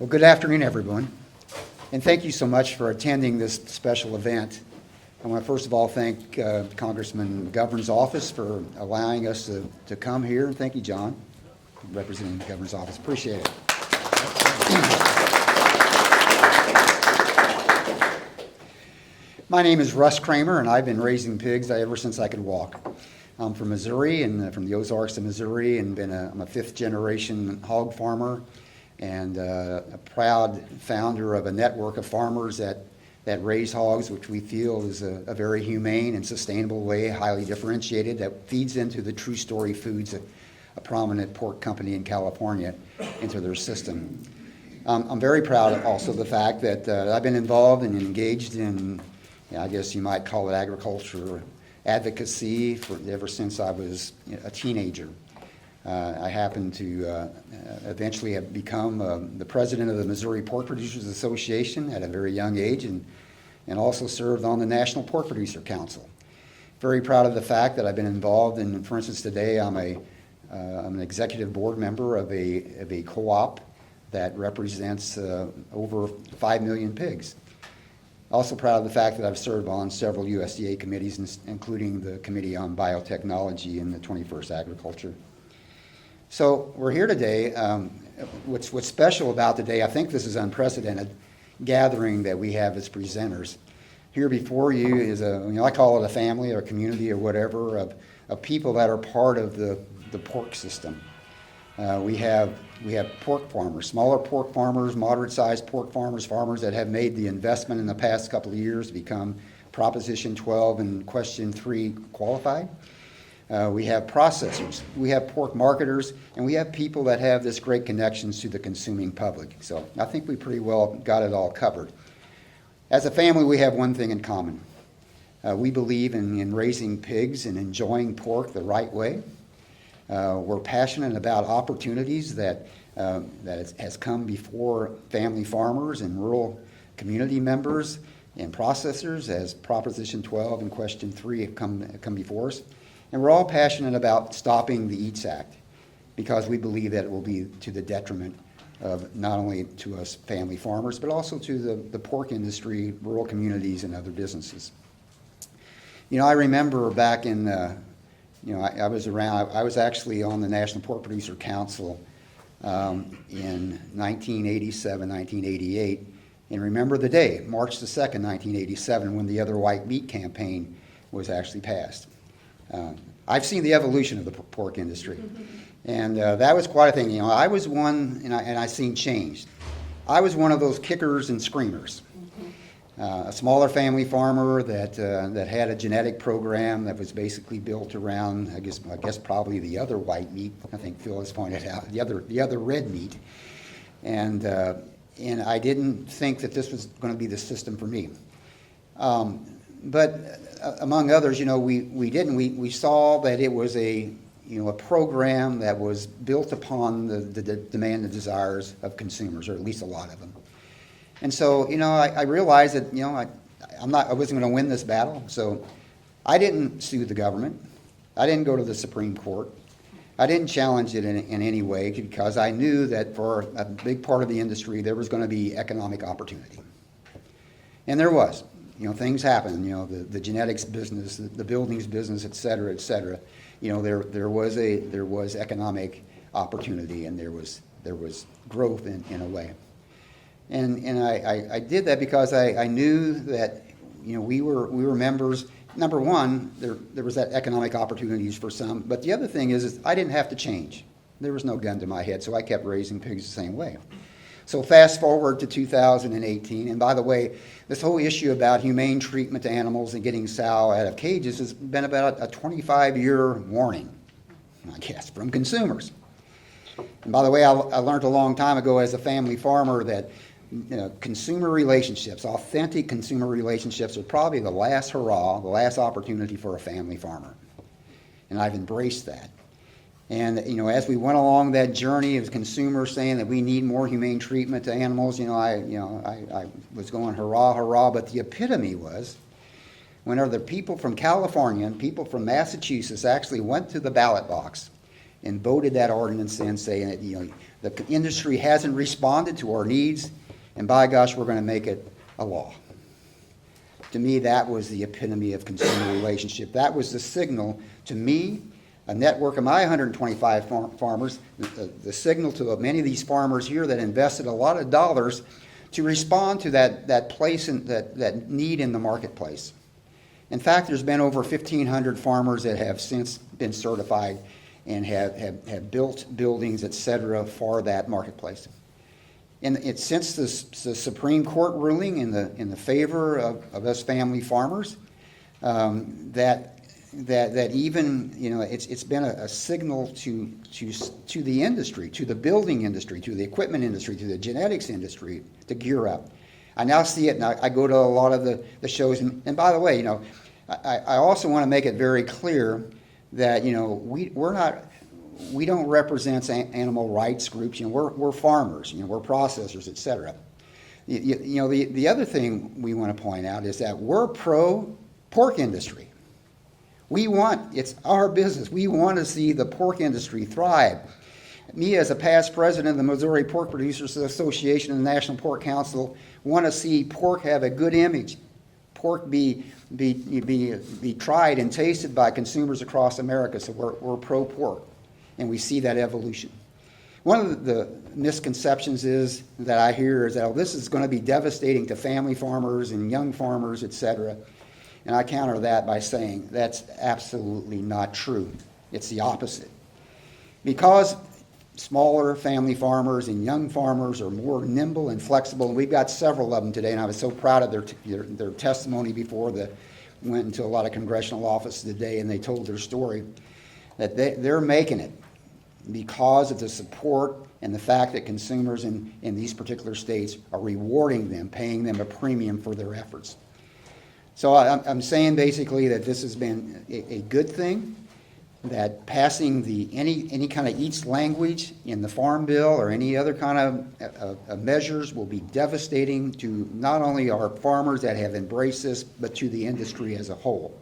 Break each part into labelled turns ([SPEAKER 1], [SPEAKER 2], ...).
[SPEAKER 1] Well, good afternoon, everyone, and thank you so much for attending this special event. I want to first of all thank Congressman McGovern's office for allowing us to come here. Thank you, John, representing McGovern's office. Appreciate it. My name is Russ Kremer, and I've been raising pigs ever since I could walk. I'm from Missouri, and from the Ozarks of Missouri, and I'm a fifth-generation hog farmer, and a proud founder of a network of farmers that raise hogs, which we feel is a very humane and sustainable way, highly differentiated, that feeds into the True Story Foods, a prominent pork company in California, into their system. I'm very proud also of the fact that I've been involved and engaged in, I guess you might call it agriculture advocacy ever since I was a teenager. I happened to eventually have become the president of the Missouri Pork Producers Association at a very young age, and also served on the National Pork Producer Council. Very proud of the fact that I've been involved in, for instance, today I'm an executive board member of a co-op that represents over 5 million pigs. Also proud of the fact that I've served on several USDA committees, including the Committee on Biotechnology and the 21st Agriculture. So we're here today. What's special about today, I think this is unprecedented gathering that we have as presenters. Here before you is I call it a family or a community or whatever of people that are part of the pork system. We have pork farmers, smaller pork farmers, moderate-sized pork farmers that have made the investment in the past couple of years to become Proposition 12 and Question 3 qualified. We have processors, we have pork marketers, and we have people that have this great connections to the consuming public. So I think we pretty well got it all covered. As a family, we have one thing in common. We believe in raising pigs and enjoying pork the right way. We're passionate about opportunities that has come before family farmers and rural community members and processors as Proposition 12 and Question 3 have come before us. And we're all passionate about stopping the EATS Act because we believe that it will be to the detriment of not only to us family farmers, but also to the pork industry, rural communities, and other businesses. I remember back in, I was actually on the National Pork Producer Council in 1987, 1988, and remember the day, March the 2nd, 1987, when the Other White Meat campaign was actually passed. I've seen the evolution of the pork industry, and that was quite a thing. I was one, and I seen change. I was one of those kickers and screamers. A smaller family farmer that had a genetic program that was basically built around, I guess probably the other white meat. I think Phil has pointed out the other red meat, and I didn't think that this was going to be the system for me. But among others, we saw that it was a program that was built upon the demand and desires of consumers, or at least a lot of them. And so, I realized that, I wasn't going to win this battle. So I didn't sue the government. I didn't go to the Supreme Court. I didn't challenge it in any way because I knew that for a big part of the industry, there was going to be economic opportunity. And there was. Things happen. The genetics business, the buildings business, et cetera, there was economic opportunity, and there was growth in a way. And I did that because I knew that we were members. Number one, there was that economic opportunities for some, but the other thing is I didn't have to change. There was no gun to my head, so I kept raising pigs the same way. So fast forward to 2018, and by the way, this whole issue about humane treatment to animals and getting sow out of cages has been about a 25-year warning, I guess, from consumers. And by the way, I learned a long time ago as a family farmer that consumer relationships, authentic consumer relationships, are probably the last hurrah, the last opportunity for a family farmer. And I've embraced that. And as we went along that journey of consumers saying that we need more humane treatment to animals, I was going hurrah, hurrah. But the epitome was whenever the people from California and people from Massachusetts actually went to the ballot box and voted that ordinance in, saying that The industry hasn't responded to our needs, and by gosh, we're going to make it a law. To me, that was the epitome of consumer relationship. That was the signal to me, a network of my 125 farmers, the signal to many of these farmers here that invested a lot of dollars to respond to that place and that need in the marketplace. In fact, there's been over 1,500 farmers that have since been certified and have built buildings, et cetera, for that marketplace. And it's since the Supreme Court ruling in the favor of us family farmers, that even, it's been a signal to the industry, to the building industry, to the equipment industry, to the genetics industry to gear up. I now see it, and I go to a lot of the shows. And by the way, I also want to make it very clear that we don't represent animal rights groups. We're farmers. We're processors, et cetera. The other thing we want to point out is that we're pro pork industry. It's our business. We want to see the pork industry thrive. Me, as a past president of the Missouri Pork Producers Association and the National Pork Council, want to see pork have a good image. Pork be tried and tasted by consumers across America. So we're pro pork, and we see that evolution. One of the misconceptions that I hear is that this is going to be devastating to family farmers and young farmers, et cetera. And I counter that by saying that's absolutely not true. It's the opposite. Because smaller family farmers and young farmers are more nimble and flexible, and we've got several of them today, and I was so proud of their testimony before they went into a lot of congressional offices today, and they told their story, that they're making it because of the support and the fact that consumers in these particular states are rewarding them, paying them a premium for their efforts. So I'm saying basically that this has been a good thing, that passing any kind of each language in the Farm Bill or any other kind of measures will be devastating to not only our farmers that have embraced this, but to the industry as a whole.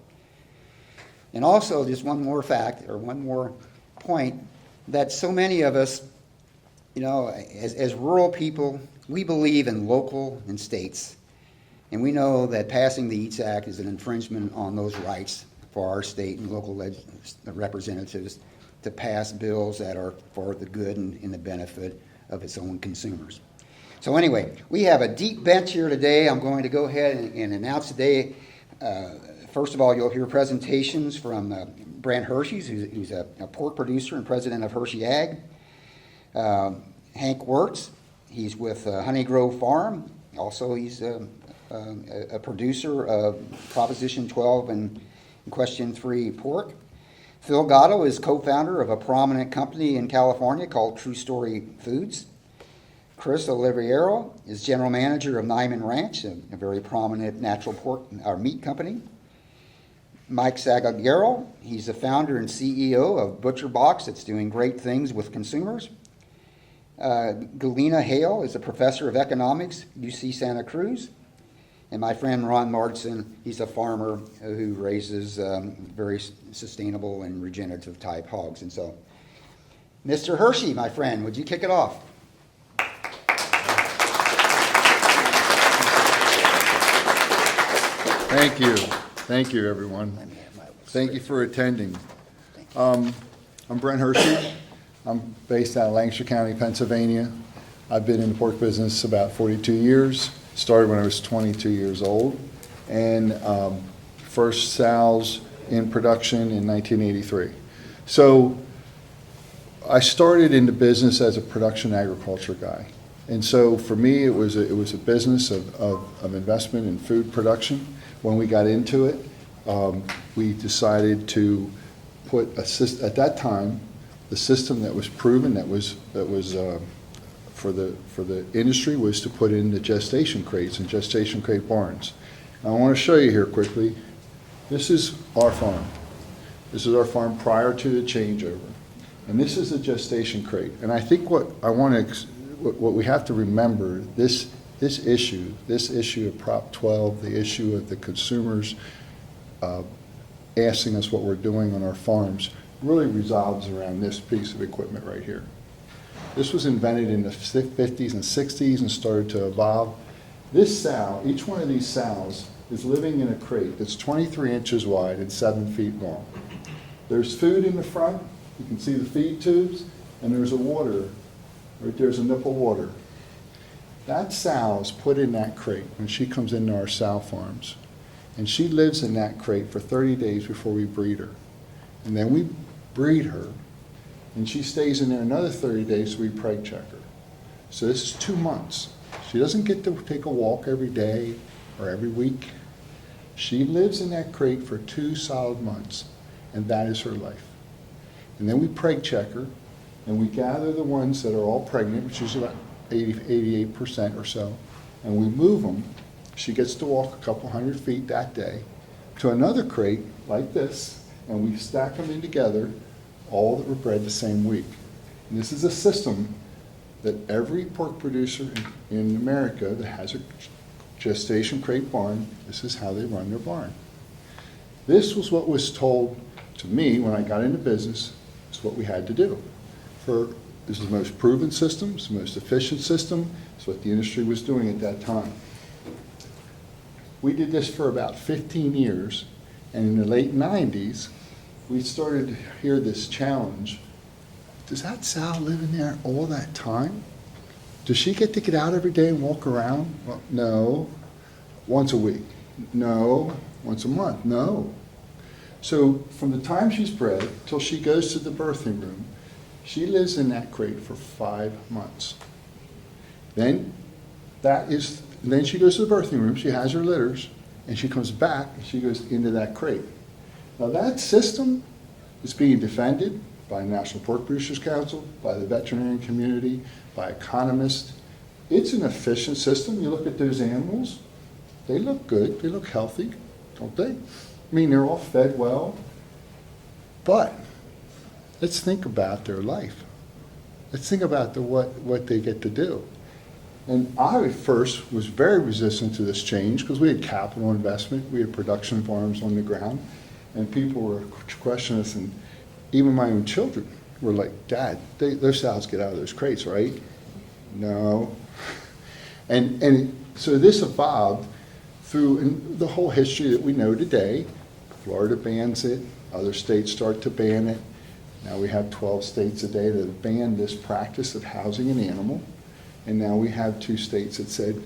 [SPEAKER 1] And also, just one more fact, or one more point, that so many of us, as rural people, we believe in local and states. And we know that passing the EATS Act is an infringement on those rights for our state and local representatives to pass bills that are for the good and the benefit of its own consumers. So anyway, we have a deep bench here today. I'm going to go ahead and announce today, first of all, you'll hear presentations from Brent Hershey, who's a pork producer and president of Hershey Ag. Hank Wurtz, he's with Honey Grove Farm. Also, he's a producer of Proposition 12 and Question 3 pork. Phil Gatto is co-founder of a prominent company in California called True Story Foods. Chris Oliviero is general manager of Niman Ranch, a very prominent natural pork or meat company. Mike Salguero, he's the founder and CEO of ButcherBox, that's doing great things with consumers. Galina Hale is a professor of economics, UC Santa Cruz. And my friend Mardesen, he's a farmer who raises very sustainable and regenerative type hogs. And so, Mr. Hershey, my friend, would you kick it off?
[SPEAKER 2] Thank you. Thank you, everyone. Thank you for attending. I'm Brent Hershey. I'm based out of Lancaster County, Pennsylvania. I've been in the pork business about 42 years. Started when I was 22 years old, and first sows in production in 1983. So I started in the business as a production agriculture guy. And so for me, it was a business of investment in food production. When we got into it, we decided to put at that time, the system that was proven, that was for the industry, was to put in the gestation crates and gestation crate barns. Now, I want to show you here quickly. This is our farm. This is our farm prior to the changeover, and this is a gestation crate. And I think what we have to remember, this issue of Prop 12, the issue of the consumers asking us what we're doing on our farms, really resolves around this piece of equipment right here. This was invented in the 50s and 60s and started to evolve. This sow, each one of these sows is living in a crate that's 23 inches wide and 7 feet long. There's food in the front, you can see the feed tubes, and there's a water, right there's a nipple water. That sow is put in that crate when she comes into our sow farms. And she lives in that crate for 30 days before we breed her. And then we breed her, and she stays in there another 30 days, so we preg check her. So this is 2 months. She doesn't get to take a walk every day or every week. She lives in that crate for 2 solid months, and that is her life. And then we preg check her, and we gather the ones that are all pregnant, which is about 88% or so, and we move them. She gets to walk a couple hundred feet that day to another crate like this, and we stack them in together, all that were bred the same week. And this is a system that every pork producer in America that has a gestation crate barn, this is how they run their barn. This was what was told to me when I got into business. It's what we had to do. This is the most proven system, it's the most efficient system, it's what the industry was doing at that time. We did this for about 15 years, and in the late 90s, we started to hear this challenge. Does that sow live in there all that time? Does she get out every day and walk around? Well, no. Once a week? No. Once a month? No. So from the time she's bred till she goes to the birthing room, she lives in that crate for 5 months. Then she goes to the birthing room, she has her litters, and she comes back and she goes into that crate. Now that system is being defended by the National Pork Producers Council, by the veterinarian community, by economists. It's an efficient system. You look at those animals, they look good, they look healthy, don't they? I mean, they're all fed well, but let's think about their life. Let's think about what they get to do. And I at first was very resistant to this change because we had capital investment, we had production farms on the ground, and people were questioning us, and even my own children were like, Dad, those sows get out of those crates, right? No. And so this evolved through the whole history that we know today. Florida bans it, other states start to ban it. Now we have 12 states today that have banned this practice of housing an animal. And now we have 2 states that said,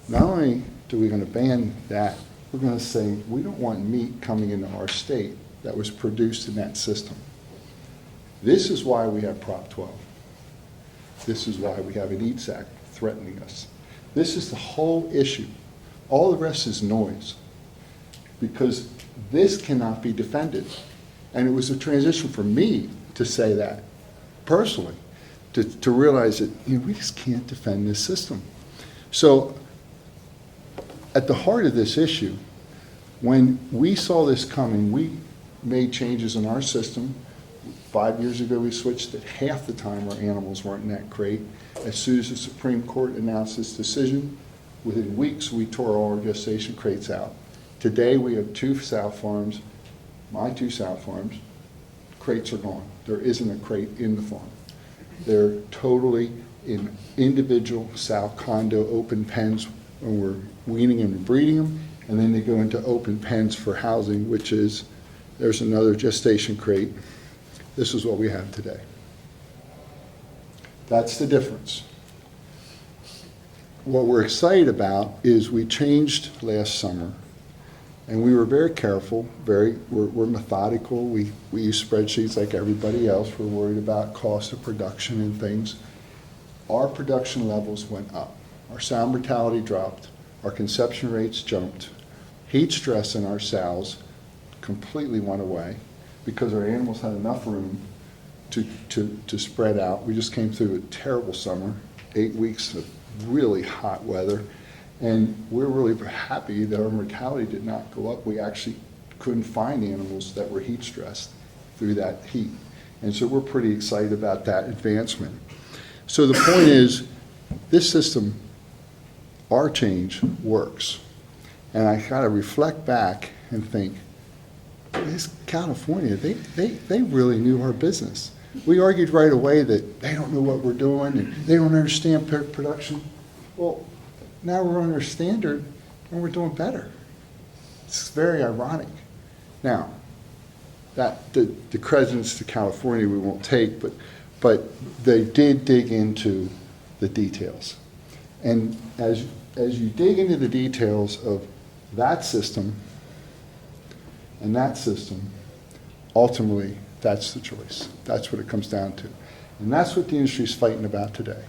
[SPEAKER 2] not only are we going to ban that, we're going to say we don't want meat coming into our state that was produced in that system. This is why we have Prop 12. This is why we have an EATS Act threatening us. This is the whole issue. All the rest is noise, because this cannot be defended. And it was a transition for me to say that personally, to realize that we just can't defend this system. So at the heart of this issue, when we saw this coming, we made changes in our system. 5 years ago, we switched it. Half the time our animals weren't in that crate. As soon as the Supreme Court announced this decision, within weeks we tore all our gestation crates out. Today we have 2 sow farms, my 2 sow farms, crates are gone. There isn't a crate in the farm. They're totally in individual sow condo open pens when we're weaning them and breeding them, and then they go into open pens for housing, which is, there's another gestation crate. This is what we have today. That's the difference. What we're excited about is we changed last summer, and we were very careful, we're methodical. We use spreadsheets like everybody else. We're worried about cost of production and things. Our production levels went up. Our sow mortality dropped. Our conception rates jumped. Heat stress in our sows completely went away because our animals had enough room to spread out. We just came through a terrible summer, 8 weeks of really hot weather. And we're really happy that our mortality did not go up. We actually couldn't find animals that were heat stressed through that heat. And so we're pretty excited about that advancement. So the point is, this system, our change, works. And I kind of reflect back and think, this California, they really knew our business. We argued right away that they don't know what we're doing and they don't understand production. Well, now we're under standard and we're doing better. It's very ironic. Now, that the credence to California we won't take, but they did dig into the details. And as you dig into the details of that system and that system, ultimately, that's the choice. That's what it comes down to. And that's what the industry's fighting about today.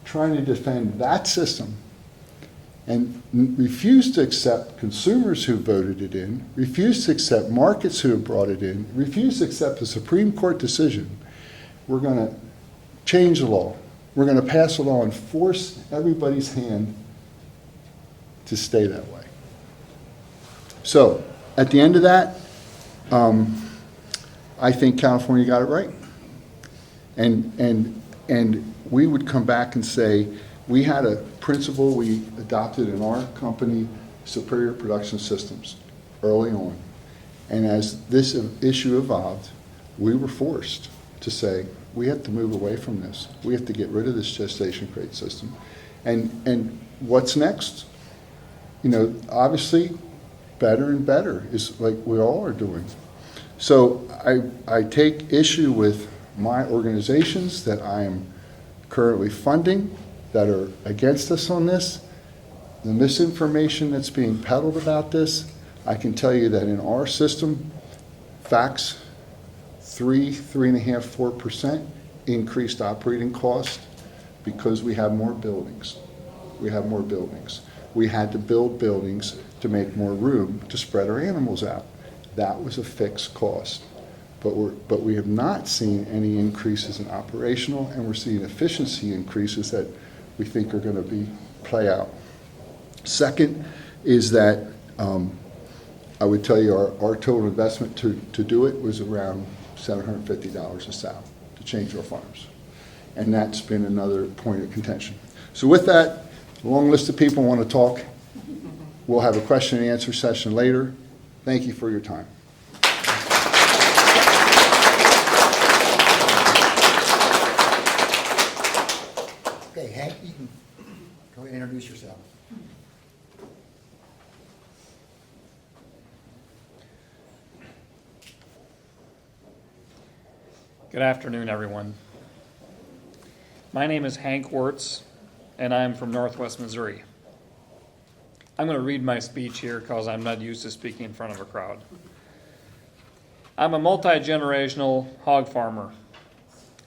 [SPEAKER 2] Trying to defend that system and refuse to accept consumers who voted it in, refuse to accept markets who have brought it in, refuse to accept the Supreme Court decision. We're going to change the law. We're going to pass a law and force everybody's hand to stay that way. So, at the end of that, I think California got it right. And we would come back and say, we had a principle we adopted in our company, superior production systems, early on. And as this issue evolved, we were forced to say, we have to move away from this. We have to get rid of this gestation crate system. And what's next? You know, obviously, better and better is like we all are doing. So I take issue with my organizations that I am currently funding that are against us on this. The misinformation that's being peddled about this, I can tell you that in our system, facts, 3.5, 4% increased operating cost because we have more buildings. We have more buildings. We had to build buildings to make more room to spread our animals out. That was a fixed cost. But we have not seen any increases in operational, and we're seeing efficiency increases that we think are going to play out. Second is that I would tell you our total investment to do it was around $750 a sow to change our farms. And that's been another point of contention. So with that, a long list of people want to talk. We'll have a question and answer session later. Thank you for your time.
[SPEAKER 1] Okay, Hank, you can go ahead and introduce yourself.
[SPEAKER 3] Good afternoon, everyone. My name is Hank Wurtz, and I'm from Northwest Missouri. I'm going to read my speech here because I'm not used to speaking in front of a crowd. I'm a multi-generational hog farmer.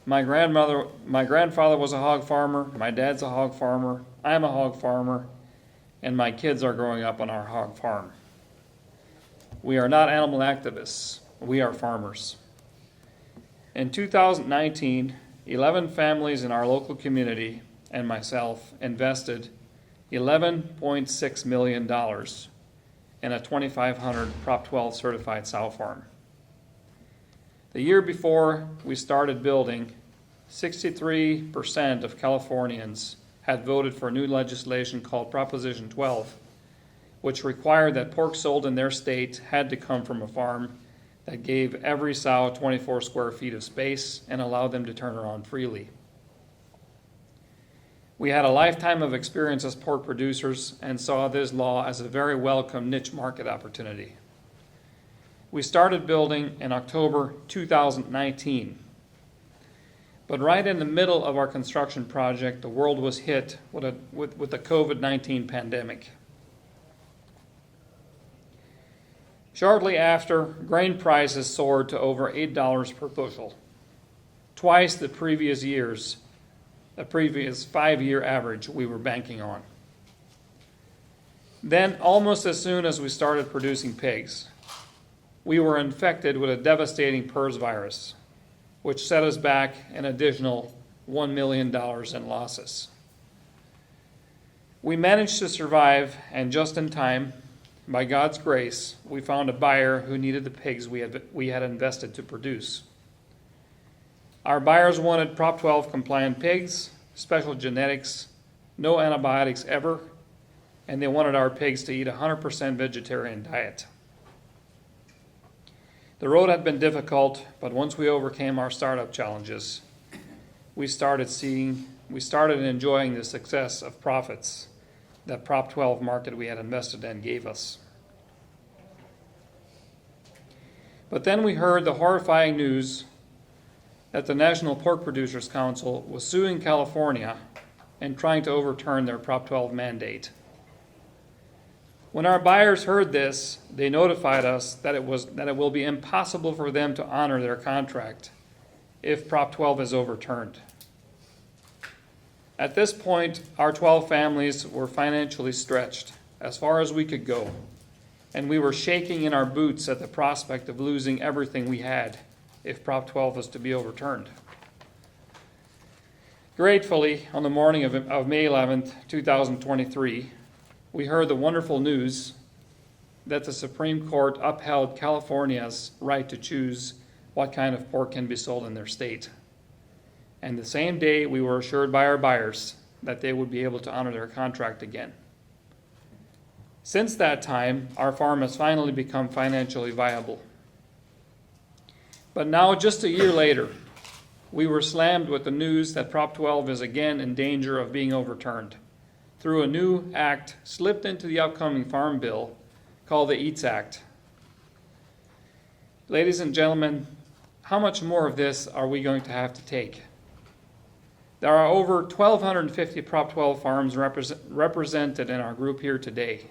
[SPEAKER 3] My grandfather was a hog farmer, my dad's a hog farmer, I'm a hog farmer, and my kids are growing up on our hog farm. We are not animal activists, we are farmers. In 2019, 11 families in our local community and myself invested $11.6 million in a 2,500 Prop 12 certified sow farm. The year before we started building, 63% of Californians had voted for new legislation called Proposition 12, which required that pork sold in their state had to come from a farm that gave every sow 24 square feet of space and allowed them to turn around freely. We had a lifetime of experience as pork producers and saw this law as a very welcome niche market opportunity. We started building in October 2019. But right in the middle of our construction project, the world was hit with the COVID-19 pandemic. Shortly after, grain prices soared to over $8 per bushel, twice the previous 5-year average we were banking on. Then, almost as soon as we started producing pigs, we were infected with a devastating PRRS virus, which set us back an additional $1 million in losses. We managed to survive, and just in time, by God's grace, we found a buyer who needed the pigs we had invested to produce. Our buyers wanted Prop 12 compliant pigs, special genetics, no antibiotics ever, and they wanted our pigs to eat a 100% vegetarian diet. The road had been difficult, but once we overcame our startup challenges, we started enjoying the success of profits that Prop 12 market we had invested in gave us. But then we heard the horrifying news that the National Pork Producers Council was suing California and trying to overturn their Prop 12 mandate. When our buyers heard this, they notified us that it will be impossible for them to honor their contract if Prop 12 is overturned. At this point, our 12 families were financially stretched as far as we could go, and we were shaking in our boots at the prospect of losing everything we had if Prop 12 was to be overturned. Gratefully, on the morning of May 11th, 2023, we heard the wonderful news that the Supreme Court upheld California's right to choose what kind of pork can be sold in their state. And the same day, we were assured by our buyers that they would be able to honor their contract again. Since that time, our farm has finally become financially viable. But now, just a year later, we were slammed with the news that Prop 12 is again in danger of being overturned through a new act slipped into the upcoming farm bill called the EATS Act. Ladies and gentlemen, how much more of this are we going to have to take? There are over 1,250 Prop 12 farms represented in our group here today,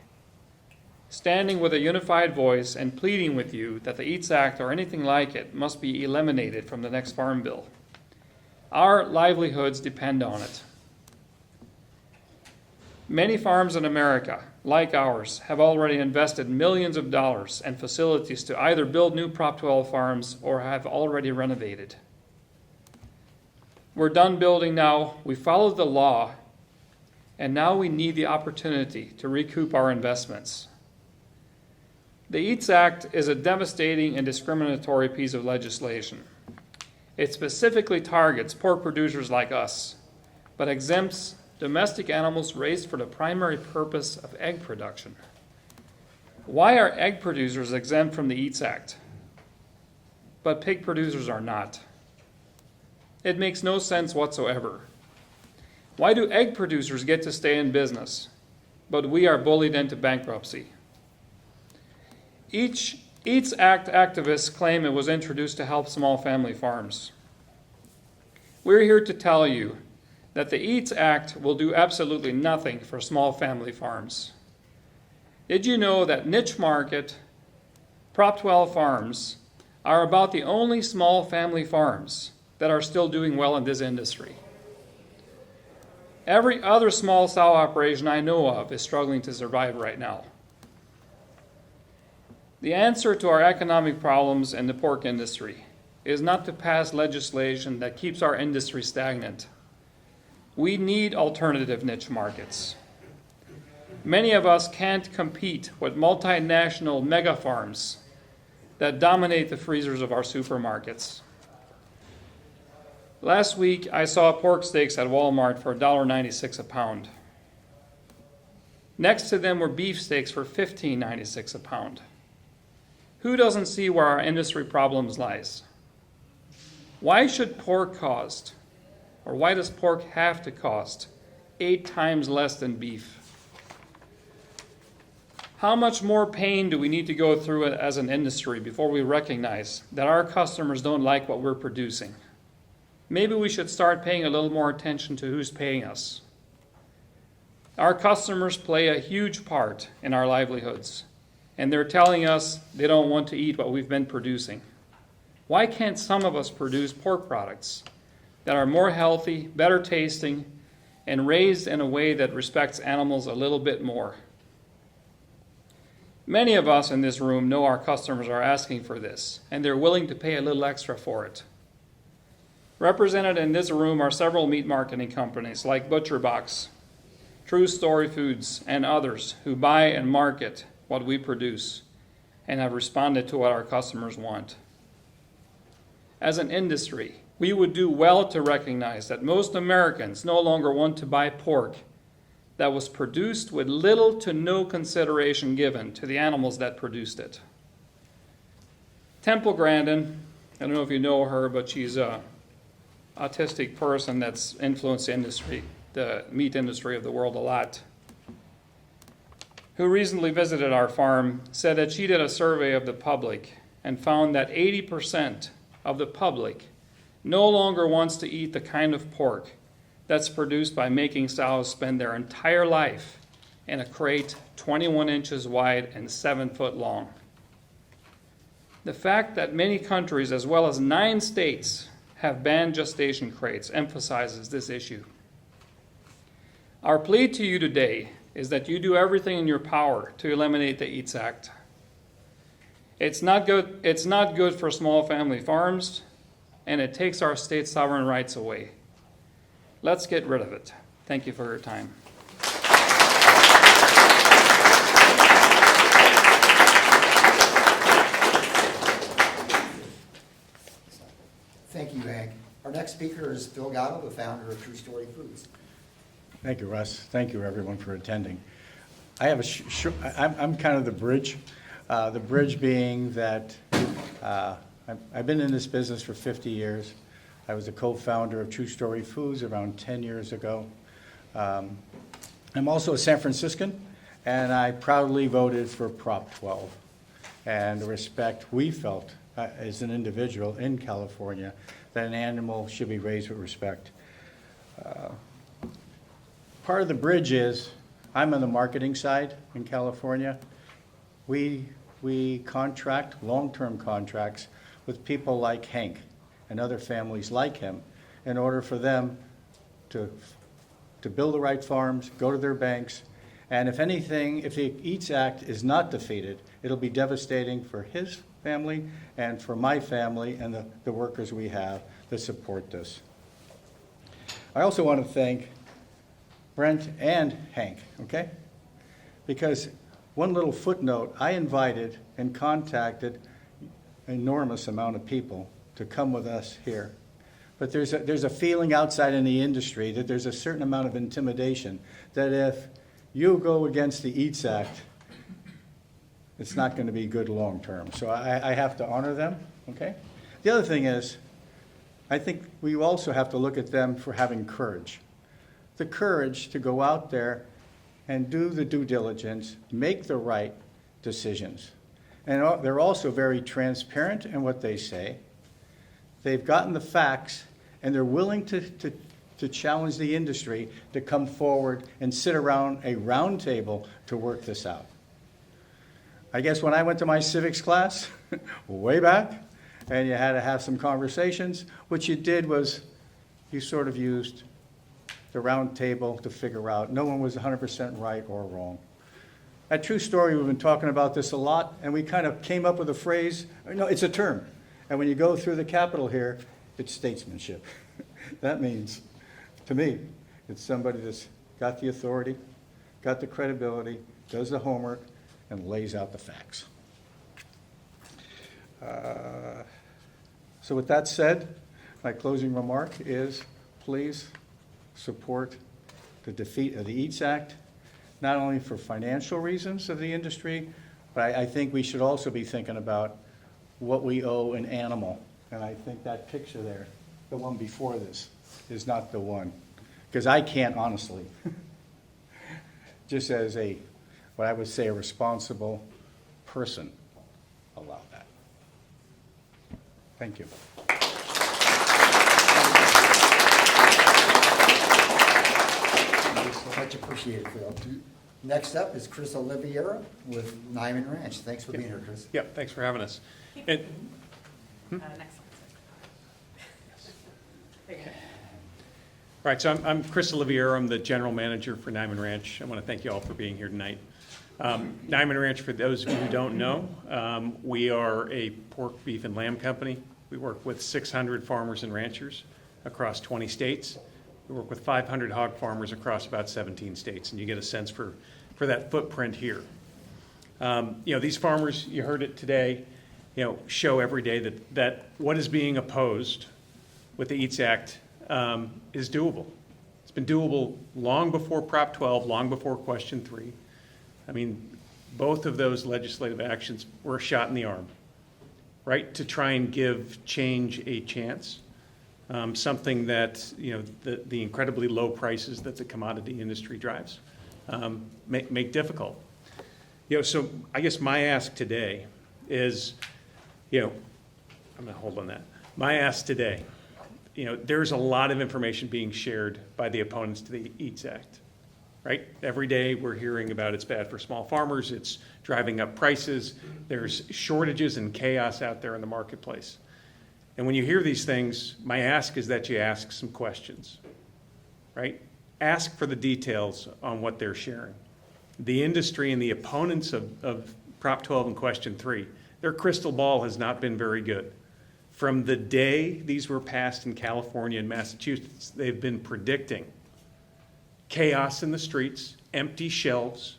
[SPEAKER 3] standing with a unified voice and pleading with you that the EATS Act or anything like it must be eliminated from the next farm bill. Our livelihoods depend on it. Many farms in America, like ours, have already invested millions of dollars and facilities to either build new Prop 12 farms or have already renovated. We're done building now, we followed the law, and now we need the opportunity to recoup our investments. The EATS Act is a devastating and discriminatory piece of legislation. It specifically targets pork producers like us, but exempts domestic animals raised for the primary purpose of egg production. Why are egg producers exempt from the EATS Act, but pig producers are not? It makes no sense whatsoever. Why do egg producers get to stay in business, but we are bullied into bankruptcy? EATS Act activists claim it was introduced to help small family farms. We're here to tell you that the EATS Act will do absolutely nothing for small family farms. Did you know that niche market Prop 12 farms are about the only small family farms that are still doing well in this industry? Every other small sow operation I know of is struggling to survive right now. The answer to our economic problems in the pork industry is not to pass legislation that keeps our industry stagnant. We need alternative niche markets. Many of us can't compete with multinational mega farms that dominate the freezers of our supermarkets. Last week, I saw pork steaks at Walmart for $1.96 a pound. Next to them were beef steaks for $15.96 a pound. Who doesn't see where our industry problems lies? Why should pork cost, or why does pork have to cost 8 times less than beef? How much more pain do we need to go through as an industry before we recognize that our customers don't like what we're producing? Maybe we should start paying a little more attention to who's paying us. Our customers play a huge part in our livelihoods, and they're telling us they don't want to eat what we've been producing. Why can't some of us produce pork products that are more healthy, better tasting, and raised in a way that respects animals a little bit more? Many of us in this room know our customers are asking for this, and they're willing to pay a little extra for it. Represented in this room are several meat marketing companies like ButcherBox, True Story Foods, and others who buy and market what we produce and have responded to what our customers want. As an industry, we would do well to recognize that most Americans no longer want to buy pork that was produced with little to no consideration given to the animals that produced it. Temple Grandin, I don't know if you know her, but she's a autistic person that's influenced the meat industry of the world a lot, who recently visited our farm, said that she did a survey of the public and found that 80% of the public no longer wants to eat the kind of pork that's produced by making sows spend their entire life in a crate 21 inches wide and 7 foot long. The fact that many countries, as well as 9 states, have banned gestation crates emphasizes this issue. Our plea to you today is that you do everything in your power to eliminate the EATS Act. It's not good for small family farms, and it takes our state's sovereign rights away. Let's get rid of it. Thank you for your time.
[SPEAKER 1] Thank you, Hank. Our next speaker is Phil Gatto, the founder of True Story Foods.
[SPEAKER 4] Thank you, Russ. Thank you, everyone, for attending. I have I'm kind of the bridge. The bridge being that I've been in this business for 50 years. I was a co-founder of True Story Foods around 10 years ago. I'm also a San Franciscan, and I proudly voted for Prop 12 and the respect we felt as an individual in California that an animal should be raised with respect. Part of the bridge is I'm on the marketing side in California. We contract long-term contracts with people like Hank and other families like him in order for them to build the right farms, go to their banks, and if anything, if the EATS Act is not defeated, it'll be devastating for his family and for my family and the workers we have that support this. I also want to thank Brent and Hank, okay? Because one little footnote, I invited and contacted an enormous amount of people to come with us here. But there's a feeling outside in the industry that there's a certain amount of intimidation that if you go against the EATS Act, it's not going to be good long term. So I have to honor them, okay? The other thing is, I think we also have to look at them for having courage. The courage to go out there and do the due diligence, make the right decisions. And they're also very transparent in what they say. They've gotten the facts, and they're willing to challenge the industry to come forward and sit around a round table to work this out. I guess when I went to my civics class, way back, and you had to have some conversations, what you did was you sort of used the round table to figure out. No one was 100% right or wrong. At True Story, we've been talking about this a lot, and we kind of came up with a phrase. No, it's a term. And when you go through the Capitol here, it's statesmanship. That means, to me, it's somebody that's got the authority, got the credibility, does the homework, and lays out the facts. So with that said, my closing remark is please support the defeat of the EATS Act, not only for financial reasons of the industry, but I think we should also be thinking about what we owe an animal. And I think that picture there, the one before this, is not the one. Because I can't honestly, just as what I would say a responsible person, allow that. Thank you.
[SPEAKER 1] Much appreciated, Phil. Next up is Chris Oliviero with Niman Ranch. Thanks for being here, Chris.
[SPEAKER 5] Yep, thanks for having us.
[SPEAKER 6] Next one.
[SPEAKER 5] All right, so I'm Chris Oliviero. I'm the general manager for Niman Ranch. I want to thank you all for being here tonight. Niman Ranch, for those of you who don't know, we are a pork, beef, and lamb company. We work with 600 farmers and ranchers across 20 states. We work with 500 hog farmers across about 17 states, and you get a sense for that footprint here. These farmers, you heard it today, show every day that what is being opposed with the EATS Act is doable. It's been doable long before Prop 12, long before Question 3. I mean, both of those legislative actions were a shot in the arm. right, to try and give change a chance. Something that, the incredibly low prices that the commodity industry drives make difficult. So I guess my ask today is, I'm going to hold on that. My ask today, there's a lot of information being shared by the opponents to the EATS Act, right? Every day we're hearing about it's bad for small farmers, it's driving up prices, there's shortages and chaos out there in the marketplace. And when you hear these things, my ask is that you ask some questions, right? Ask for the details on what they're sharing. The industry and the opponents of Prop 12 and Question 3, their crystal ball has not been very good. From the day these were passed in California and Massachusetts, they've been predicting chaos in the streets, empty shelves,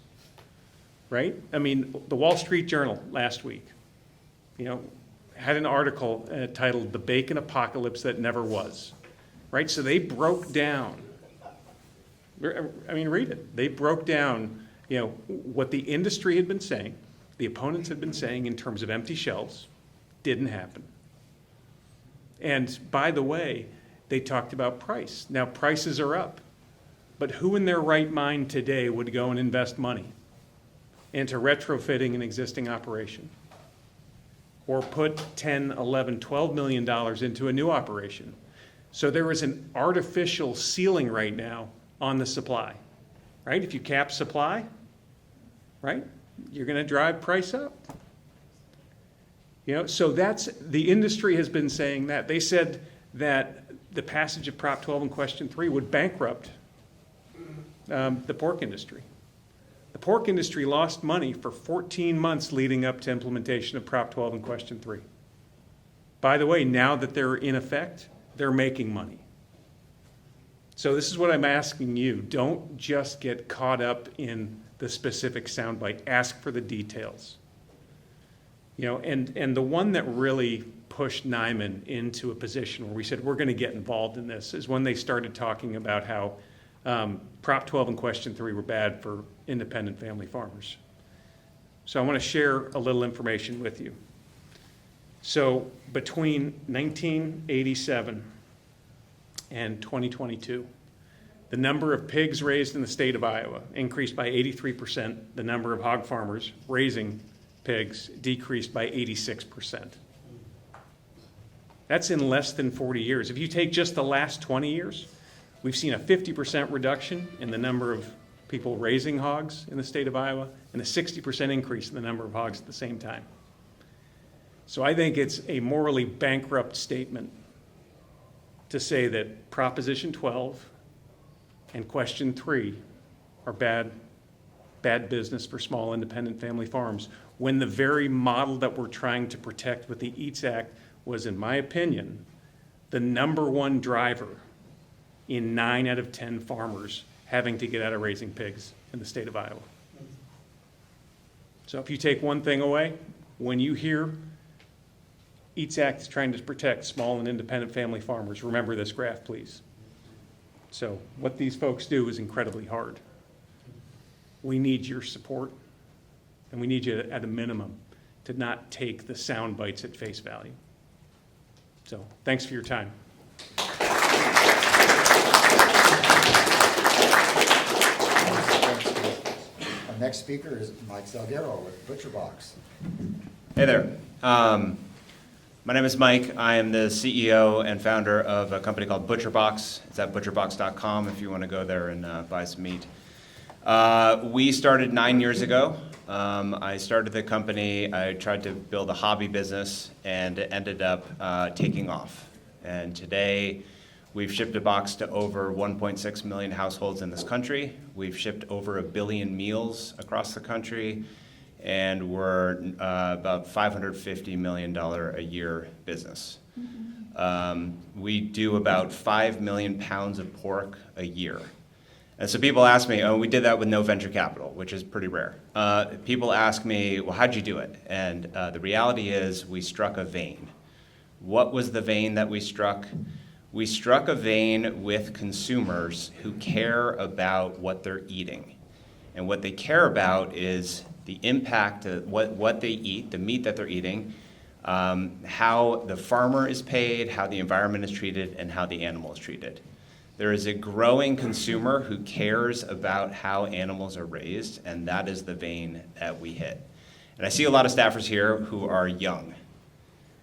[SPEAKER 5] right? I mean, the Wall Street Journal last week, had an article titled "The Bacon Apocalypse That Never Was," right? So they broke down, read it. They broke down, what the industry had been saying, the opponents had been saying in terms of empty shelves, didn't happen. And by the way, they talked about price. Now prices are up, but who in their right mind today would go and invest money into retrofitting an existing operation? Or put $10, $11, $12 million into a new operation? So there is an artificial ceiling right now on the supply, right? If you cap supply, right, you're going to drive price up. So that's, the industry has been saying that. They said that the passage of Prop 12 and Question 3 would bankrupt the pork industry. The pork industry lost money for 14 months leading up to implementation of Prop 12 and Question 3. By the way, now that they're in effect, they're making money. So this is what I'm asking you. Don't just get caught up in the specific soundbite. Ask for the details. And the one that really pushed Niman into a position where we said we're going to get involved in this is when they started talking about how Prop 12 and Question 3 were bad for independent family farmers. So I want to share a little information with you. So between 1987 and 2022, the number of pigs raised in the state of Iowa increased by 83%. The number of hog farmers raising pigs decreased by 86%. That's in less than 40 years. If you take just the last 20 years, we've seen a 50% reduction in the number of people raising hogs in the state of Iowa and a 60% increase in the number of hogs at the same time. So I think it's a morally bankrupt statement to say that Proposition 12 and Question 3 are bad business for small independent family farms, when the very model that we're trying to protect with the EATS Act was, in my opinion, the #1 driver in 9 out of 10 farmers having to get out of raising pigs in the state of Iowa. So if you take one thing away, when you hear EATS Act is trying to protect small and independent family farmers, remember this graph, please. So what these folks do is incredibly hard. We need your support, and we need you at a minimum to not take the sound bites at face value. So thanks for your time.
[SPEAKER 1] Our next speaker is Mike Salguero with ButcherBox.
[SPEAKER 7] Hey there. My name is Mike. I am the CEO and founder of a company called ButcherBox. It's at butcherbox.com if you want to go there and buy some meat. We started 9 years ago. I started the company. I tried to build a hobby business, and it ended up taking off. And today, we've shipped a box to over 1.6 million households in this country. We've shipped over 1 billion meals across the country, and we're about $550 million a year business. We do about 5 million pounds of pork a year. And so people ask me, we did that with no venture capital, which is pretty rare. People ask me, well, how'd you do it? And the reality is we struck a vein. What was the vein that we struck? We struck a vein with consumers who care about what they're eating. And what they care about is the impact of what they eat, the meat that they're eating, how the farmer is paid, how the environment is treated, and how the animal is treated. There is a growing consumer who cares about how animals are raised, and that is the vein that we hit. And I see a lot of staffers here who are young.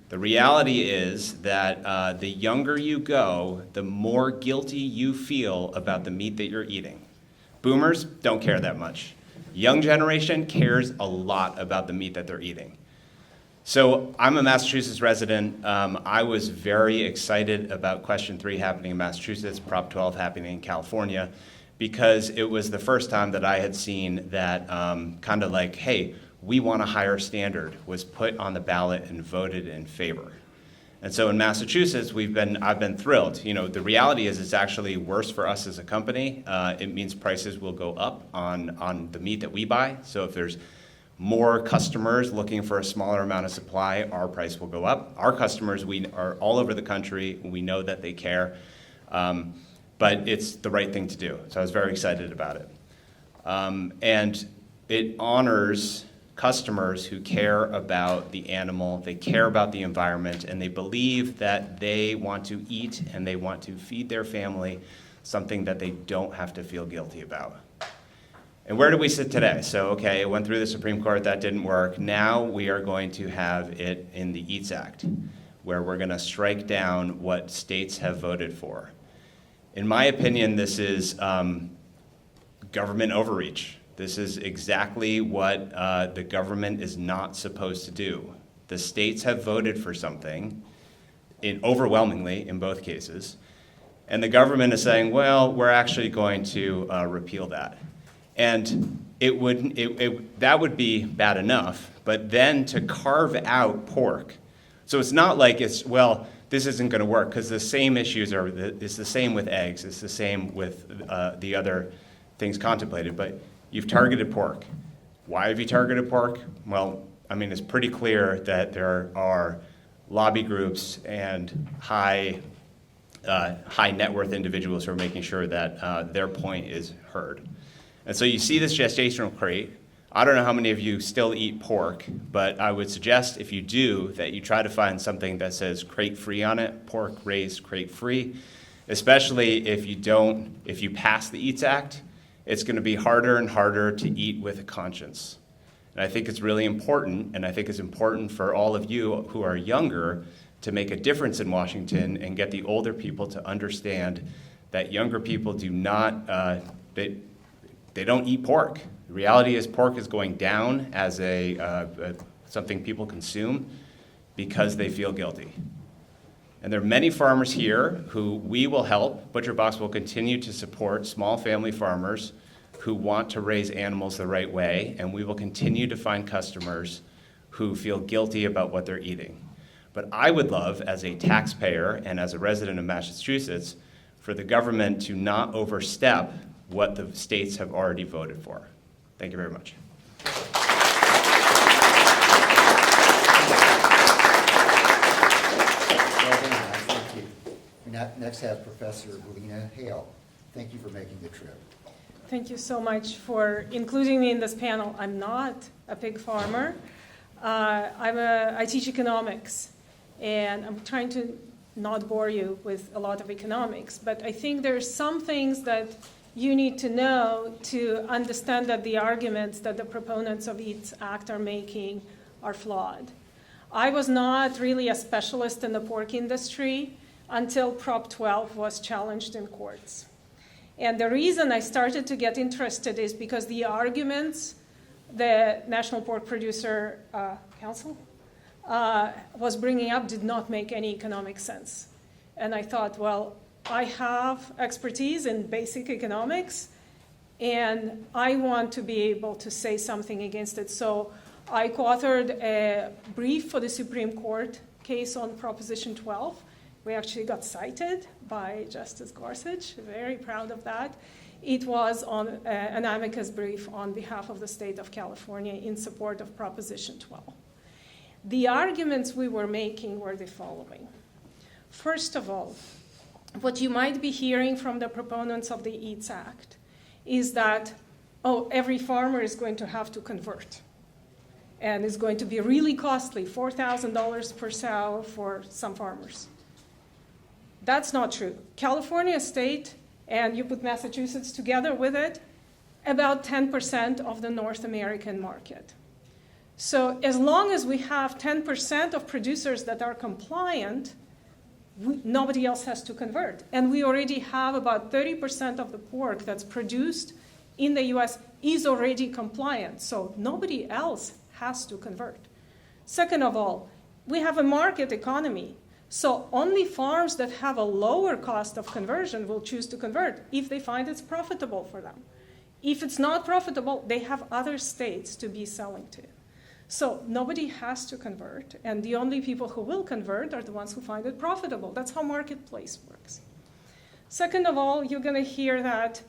[SPEAKER 7] The reality is that the younger you go, the more guilty you feel about the meat that you're eating. Boomers don't care that much. Young generation cares a lot about the meat that they're eating. So I'm a Massachusetts resident. I was very excited about Question 3 happening in Massachusetts, Prop 12 happening in California, because it was the first time that I had seen that kind of like, hey, we want a higher standard was put on the ballot and voted in favor. And so in Massachusetts, I've been thrilled. You know, the reality is it's actually worse for us as a company. It means prices will go up on the meat that we buy. So if there's more customers looking for a smaller amount of supply, our price will go up. Our customers, we are all over the country. We know that they care, but it's the right thing to do. So I was very excited about it. And it honors customers who care about the animal, they care about the environment, and they believe that they want to eat and they want to feed their family something that they don't have to feel guilty about. And where do we sit today? So, okay, it went through the Supreme Court, that didn't work. Now we are going to have it in the EATS Act, where we're going to strike down what states have voted for. In my opinion, this is government overreach. This is exactly what the government is not supposed to do. The states have voted for something, overwhelmingly in both cases, and the government is saying, well, we're actually going to repeal that. And that would be bad enough, but then to carve out pork, so it's not like well, this isn't going to work, because the same issues it's the same with eggs, it's the same with the other things contemplated, but you've targeted pork. Why have you targeted pork? Well, I mean, it's pretty clear that there are lobby groups and high net worth individuals who are making sure that their point is heard. And so you see this gestational crate. I don't know how many of you still eat pork, but I would suggest if you do that you try to find something that says crate free on it, pork raised crate free, especially if you pass the EATS Act. It's going to be harder and harder to eat with a conscience. And I think it's really important, and I think it's important for all of you who are younger to make a difference in Washington and get the older people to understand that younger people do not, they don't eat pork. The reality is pork is going down as something people consume because they feel guilty. And there are many farmers here who we will help. ButcherBox will continue to support small family farmers who want to raise animals the right way, and we will continue to find customers who feel guilty about what they're eating. But I would love, as a taxpayer and as a resident of Massachusetts, for the government to not overstep what the states have already voted for. Thank you very much.
[SPEAKER 1] Thank you. We next have Professor Galina, Hale. Thank you for making the trip.
[SPEAKER 6] Thank you so much for including me in this panel. I'm not a pig farmer. I teach economics, and I'm trying to not bore you with a lot of economics, but I think there's some things that you need to know to understand that the arguments that the proponents of EATS Act are making are flawed. I was not really a specialist in the pork industry until Prop 12 was challenged in courts. And the reason I started to get interested is because the arguments the National Pork Producer Council was bringing up did not make any economic sense. And I thought, well, I have expertise in basic economics, and I want to be able to say something against it. So I co-authored a brief for the Supreme Court case on Proposition 12. We actually got cited by Justice Gorsuch, very proud of that. It was on an amicus brief on behalf of the state of California in support of Proposition 12. The arguments we were making were the following. First of all, what you might be hearing from the proponents of the EATS Act is that, every farmer is going to have to convert. and it's going to be really costly, $4,000 per sow for some farmers. That's not true. California state, and you put Massachusetts together with it, about 10% of the North American market. So as long as we have 10% of producers that are compliant, nobody else has to convert. And we already have about 30% of the pork that's produced in the US is already compliant. So nobody else has to convert. Second of all, we have a market economy. So only farms that have a lower cost of conversion will choose to convert if they find it's profitable for them. If it's not profitable, they have other states to be selling to. So nobody has to convert, and the only people who will convert are the ones who find it profitable. That's how marketplace works. Second of all, you're going to hear that,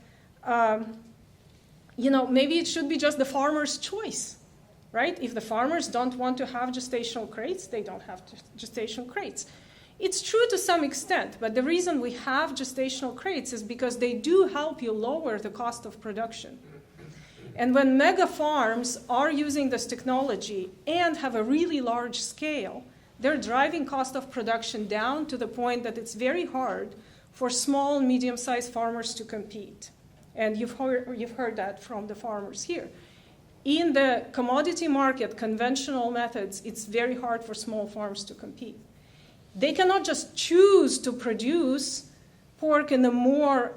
[SPEAKER 6] maybe it should be just the farmer's choice, right? If the farmers don't want to have gestational crates, they don't have gestational crates. It's true to some extent, but the reason we have gestational crates is because they do help you lower the cost of production. And when mega farms are using this technology and have a really large scale, they're driving cost of production down to the point that it's very hard for small, medium-sized farmers to compete. And you've heard that from the farmers here. In the commodity market, conventional methods, it's very hard for small farms to compete. They cannot just choose to produce pork in a more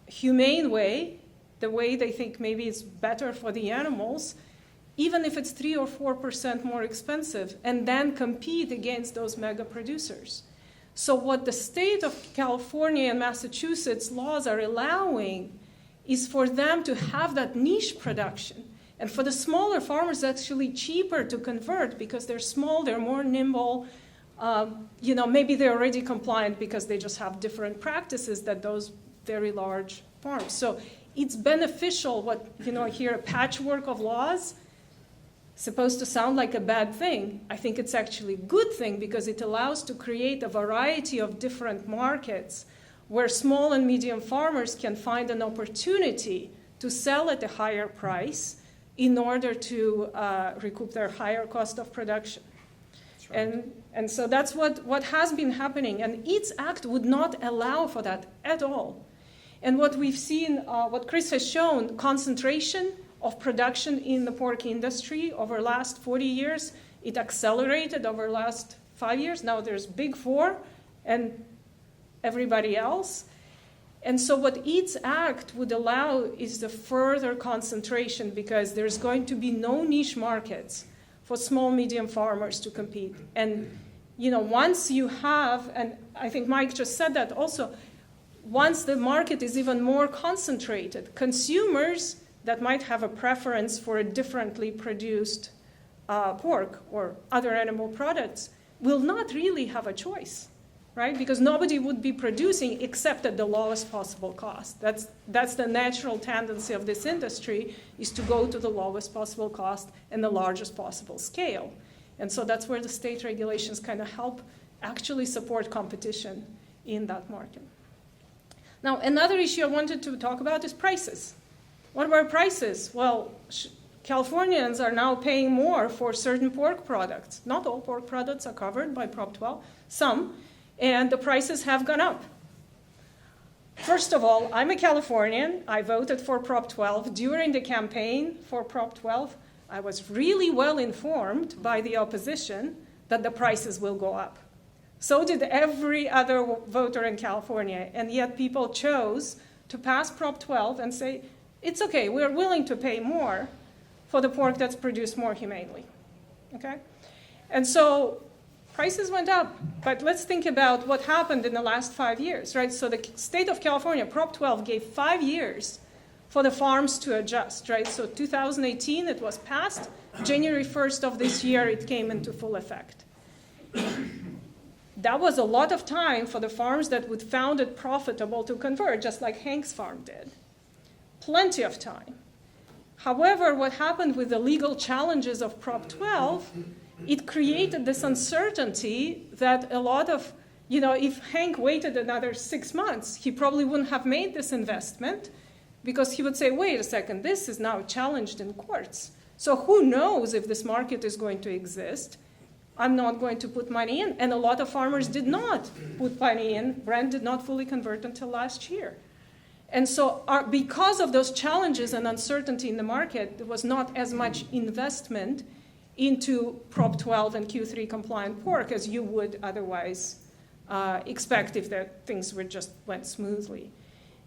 [SPEAKER 6] humane way, the way they think maybe it's better for the animals, even if it's 3 or 4% more expensive, and then compete against those mega producers. So what the state of California and Massachusetts laws are allowing is for them to have that niche production. And for the smaller farmers, it's actually cheaper to convert because they're small, they're more nimble. Maybe they're already compliant because they just have different practices than those very large farms. So it's beneficial here a patchwork of laws, supposed to sound like a bad thing. I think it's actually a good thing because it allows to create a variety of different markets where small and medium farmers can find an opportunity to sell at a higher price in order to recoup their higher cost of production. Right. And so that's what has been happening. And EATS Act would not allow for that at all. And what we've seen, what Chris has shown, concentration of production in the pork industry over the last 40 years, it accelerated over the last 5 years. Now there's Big Four and everybody else. And so what EATS Act would allow is the further concentration because there's going to be no niche markets for small, medium farmers to compete. And, once you have, and I think Mike just said that also, once the market is even more concentrated, consumers that might have a preference for a differently produced pork or other animal products will not really have a choice, right? Because nobody would be producing except at the lowest possible cost. That's the natural tendency of this industry, is to go to the lowest possible cost and the largest possible scale. And so that's where the state regulations kind of help actually support competition in that market. Now, another issue I wanted to talk about is prices. What about prices? Well, Californians are now paying more for certain pork products. Not all pork products are covered by Prop 12, some, and the prices have gone up. First of all, I'm a Californian. I voted for Prop 12. During the campaign for Prop 12, I was really well informed by the opposition that the prices will go up. So did every other voter in California, and yet people chose to pass Prop 12 and say, it's okay, we're willing to pay more for the pork that's produced more humanely, okay? And so prices went up, but let's think about what happened in the last 5 years, right? So the state of California, Prop 12, gave 5 years for the farms to adjust, right? So 2018, it was passed. January 1st of this year, it came into full effect. That was a lot of time for the farms that would found it profitable to convert, just like Hank's farm did. Plenty of time. However, what happened with the legal challenges of Prop 12, it created this uncertainty that a lot of, if Hank waited another 6 months, he probably wouldn't have made this investment because he would say, wait a second, this is now challenged in courts. So who knows if this market is going to exist? I'm not going to put money in. And a lot of farmers did not put money in. Brent did not fully convert until last year. And so because of those challenges and uncertainty in the market, there was not as much investment into Prop 12 and Q3 compliant pork as you would otherwise expect if things went smoothly.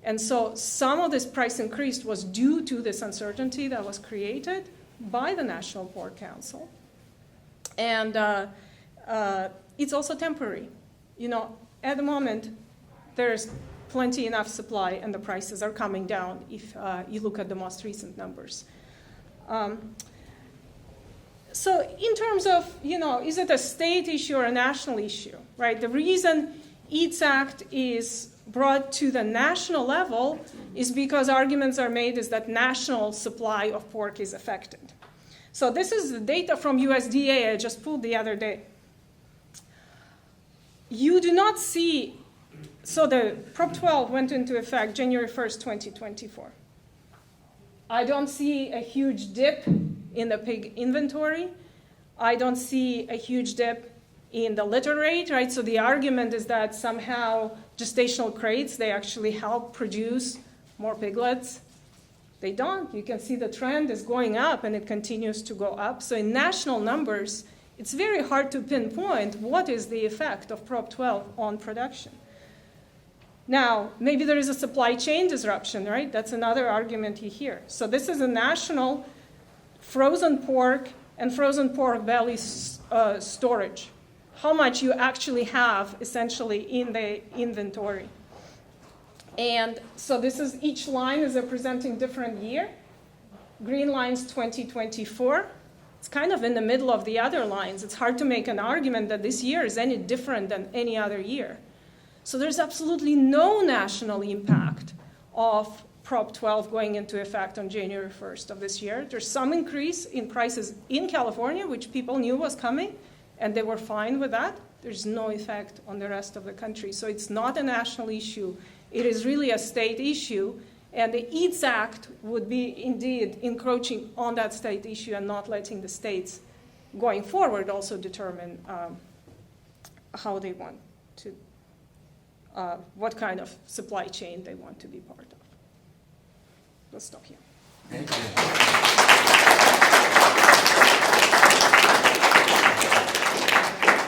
[SPEAKER 6] And so some of this price increase was due to this uncertainty that was created by the National Pork Council. And it's also temporary. At the moment, there's plenty enough supply and the prices are coming down if you look at the most recent numbers. So in terms of, is it a state issue or a national issue, right? The reason EATS Act is brought to the national level is because arguments are made is that national supply of pork is affected. So this is the data from USDA I just pulled the other day. You do not see, so the Prop 12 went into effect January 1st, 2024. I don't see a huge dip in the pig inventory. I don't see a huge dip in the litter rate, right? So the argument is that somehow gestational crates, they actually help produce more piglets. They don't. You can see the trend is going up and it continues to go up. So in national numbers, it's very hard to pinpoint what is the effect of Prop 12 on production. Now, maybe there is a supply chain disruption, right? That's another argument you hear. So this is a national frozen pork and frozen pork belly storage. How much you actually have essentially in the inventory. And so this is, each line is representing different year. Green line's 2024. It's kind of in the middle of the other lines. It's hard to make an argument that this year is any different than any other year. So there's absolutely no national impact of Prop 12 going into effect on January 1st of this year. There's some increase in prices in California, which people knew was coming, and they were fine with that. There's no effect on the rest of the country. So it's not a national issue. It is really a state issue, and the EATS Act would be indeed encroaching on that state issue and not letting the states going forward also determine how they want to, what kind of supply chain they want to be part of. Let's stop here.
[SPEAKER 1] Thank you.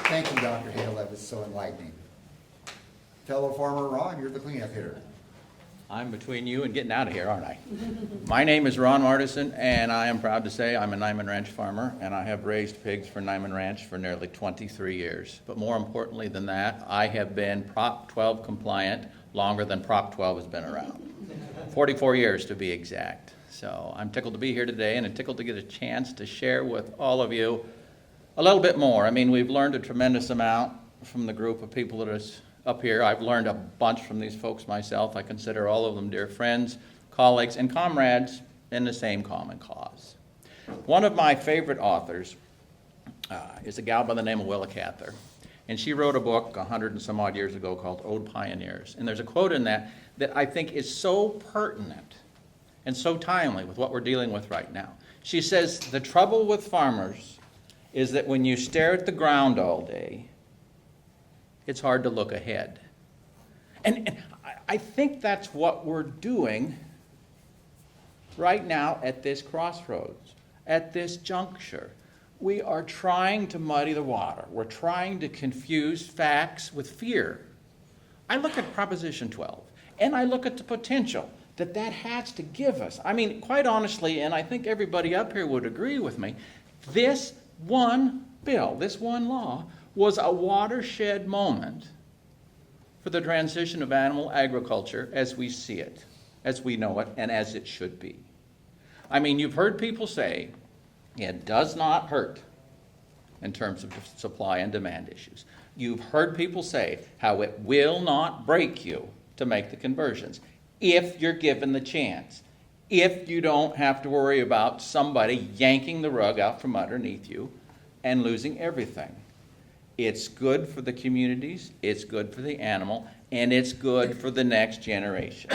[SPEAKER 1] Thank you, Dr. Hale. That was so enlightening. Fellow farmer Ron, you're the cleanup hitter.
[SPEAKER 8] I'm between you and getting out of here, aren't I? My name is Ron Mardesen, and I am proud to say I'm a Niman Ranch farmer, and I have raised pigs for Niman Ranch for nearly 23 years. But more importantly than that, I have been Prop 12 compliant longer than Prop 12 has been around. 44 years to be exact. So I'm tickled to be here today, and I'm tickled to get a chance to share with all of you a little bit more. I mean, we've learned a tremendous amount from the group of people that is up here. I've learned a bunch from these folks myself. I consider all of them dear friends, colleagues, and comrades in the same common cause. One of my favorite authors is a gal by the name of Willa Cather. And she wrote a book 100 and some odd years ago called Ode Pioneers. And there's a quote in that I think is so pertinent and so timely with what we're dealing with right now. She says, the trouble with farmers is that when you stare at the ground all day, it's hard to look ahead. And I think that's what we're doing right now at this crossroads, at this juncture. We are trying to muddy the water. We're trying to confuse facts with fear. I look at Proposition 12, and I look at the potential that has to give us. I mean, quite honestly, and I think everybody up here would agree with me, this one bill, this one law, was a watershed moment for the transition of animal agriculture as we see it, as we know it, and as it should be. I mean, you've heard people say it does not hurt in terms of supply and demand issues. You've heard people say how it will not break you to make the conversions if you're given the chance, if you don't have to worry about somebody yanking the rug out from underneath you and losing everything. It's good for the communities, it's good for the animal, and it's good for the next generation.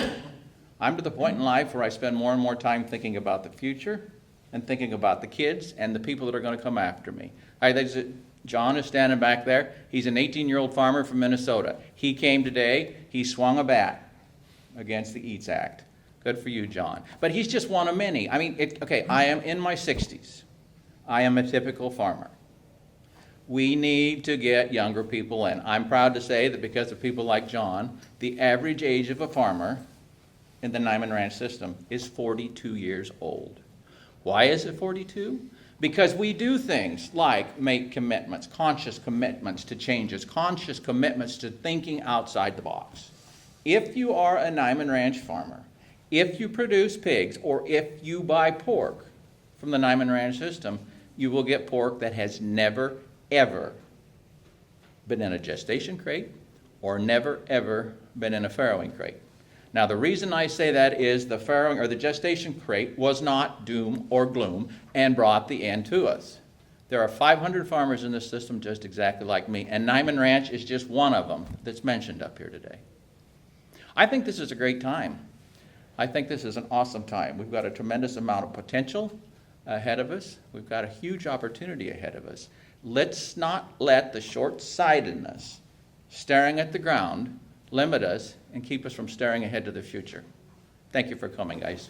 [SPEAKER 8] I'm to the point in life where I spend more and more time thinking about the future and thinking about the kids and the people that are going to come after me. John is standing back there. He's an 18-year-old farmer from Minnesota. He came today. He swung a bat against the EATS Act. Good for you, John. But he's just one of many. I mean, okay, I am in my 60s. I am a typical farmer. We need to get younger people in. I'm proud to say that because of people like John, the average age of a farmer in the Niman Ranch system is 42 years old. Why is it 42? Because we do things like make commitments, conscious commitments to changes, conscious commitments to thinking outside the box. If you are a Niman Ranch farmer, if you produce pigs, or if you buy pork from the Niman Ranch system, you will get pork that has never, ever been in a gestation crate or never, ever been in a farrowing crate. Now, the reason I say that is the farrowing or the gestation crate was not doom or gloom and brought the end to us. There are 500 farmers in this system just exactly like me, and Niman Ranch is just one of them that's mentioned up here today. I think this is a great time. I think this is an awesome time. We've got a tremendous amount of potential ahead of us. We've got a huge opportunity ahead of us. Let's not let the short-sightedness, staring at the ground, limit us and keep us from staring ahead to the future. Thank you for coming, guys.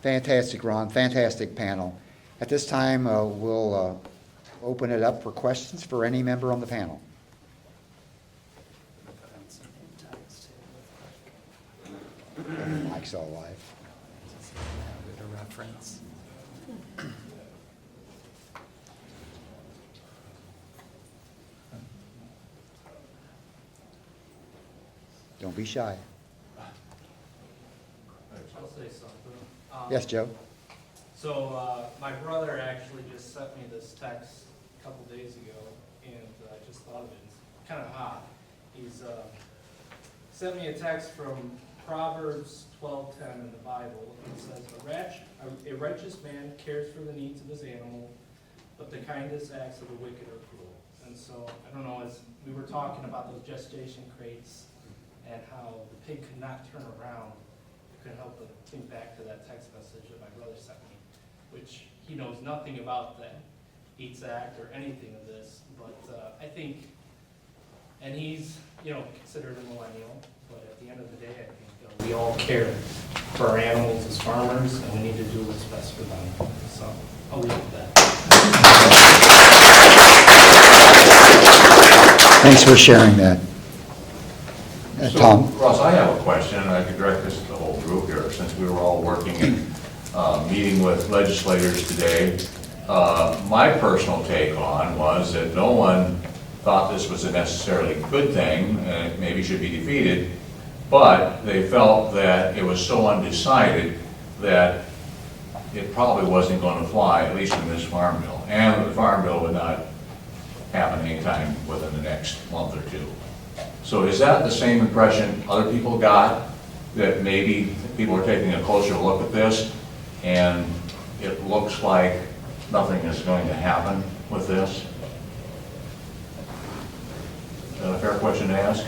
[SPEAKER 1] Fantastic, Ron. Fantastic panel. At this time, we'll open it up for questions for any member on the panel. Mike's all live.
[SPEAKER 3] Reference.
[SPEAKER 1] Don't be shy.
[SPEAKER 9] I'll say something.
[SPEAKER 1] Yes, Joe?
[SPEAKER 9] So my brother actually just sent me this text a couple days ago, and I just thought of it. It's kind of odd. He's sent me a text from Proverbs 12:10 in the Bible. It says, a righteous man cares for the needs of his animal, but the kindest acts of the wicked are cruel. And so, I don't know, as we were talking about those gestation crates and how the pig could not turn around, I couldn't help but think back to that text message that my brother sent me, which he knows nothing about the EATS Act or anything of this, but I think, and he's, considered a millennial, but at the end of the day, I think we all care for our animals as farmers, and we need to do what's best for them. So I'll leave it at that.
[SPEAKER 1] Thanks for sharing that. Tom?
[SPEAKER 10] Russ, I have a question, and I could direct this to the whole group here, since we were all working and meeting with legislators today. My personal take on was that no one thought this was a necessarily good thing, and it maybe should be defeated, but they felt that it was so undecided that it probably wasn't going to fly, at least in this farm bill. And the farm bill would not happen anytime within the next month or two. So is that the same impression other people got, that maybe people are taking a closer look at this and it looks like nothing is going to happen with this? Is that a fair question to ask?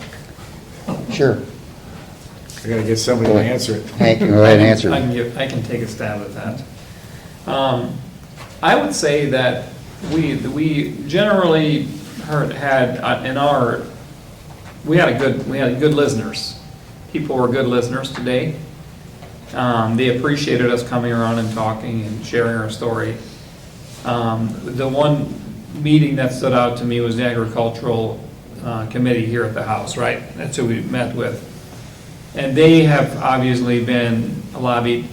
[SPEAKER 1] Sure.
[SPEAKER 11] I gotta get somebody to answer it.
[SPEAKER 1] Hank, go ahead and answer.
[SPEAKER 3] I can take a stab at that. I would say that we generally we had good listeners. People were good listeners today. They appreciated us coming around and talking and sharing our story. The one meeting that stood out to me was the Agricultural Committee here at the House, right? That's who we met with. And they have obviously been lobbied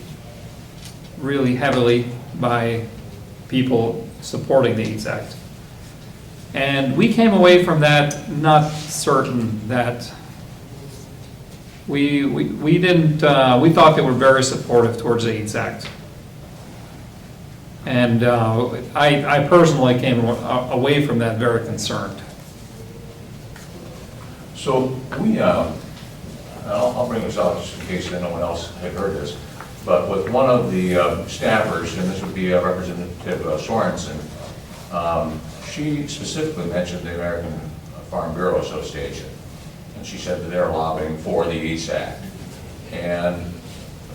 [SPEAKER 3] really heavily by people supporting the EATS Act. And we came away from that not certain that we thought they were very supportive towards the EATS Act. And I personally came away from that very concerned.
[SPEAKER 10] So I'll bring this up just in case no one else had heard this, but with one of the staffers, and this would be Representative Sorensen, she specifically mentioned the American Farm Bureau Association. And she said that they're lobbying for the EATS Act. And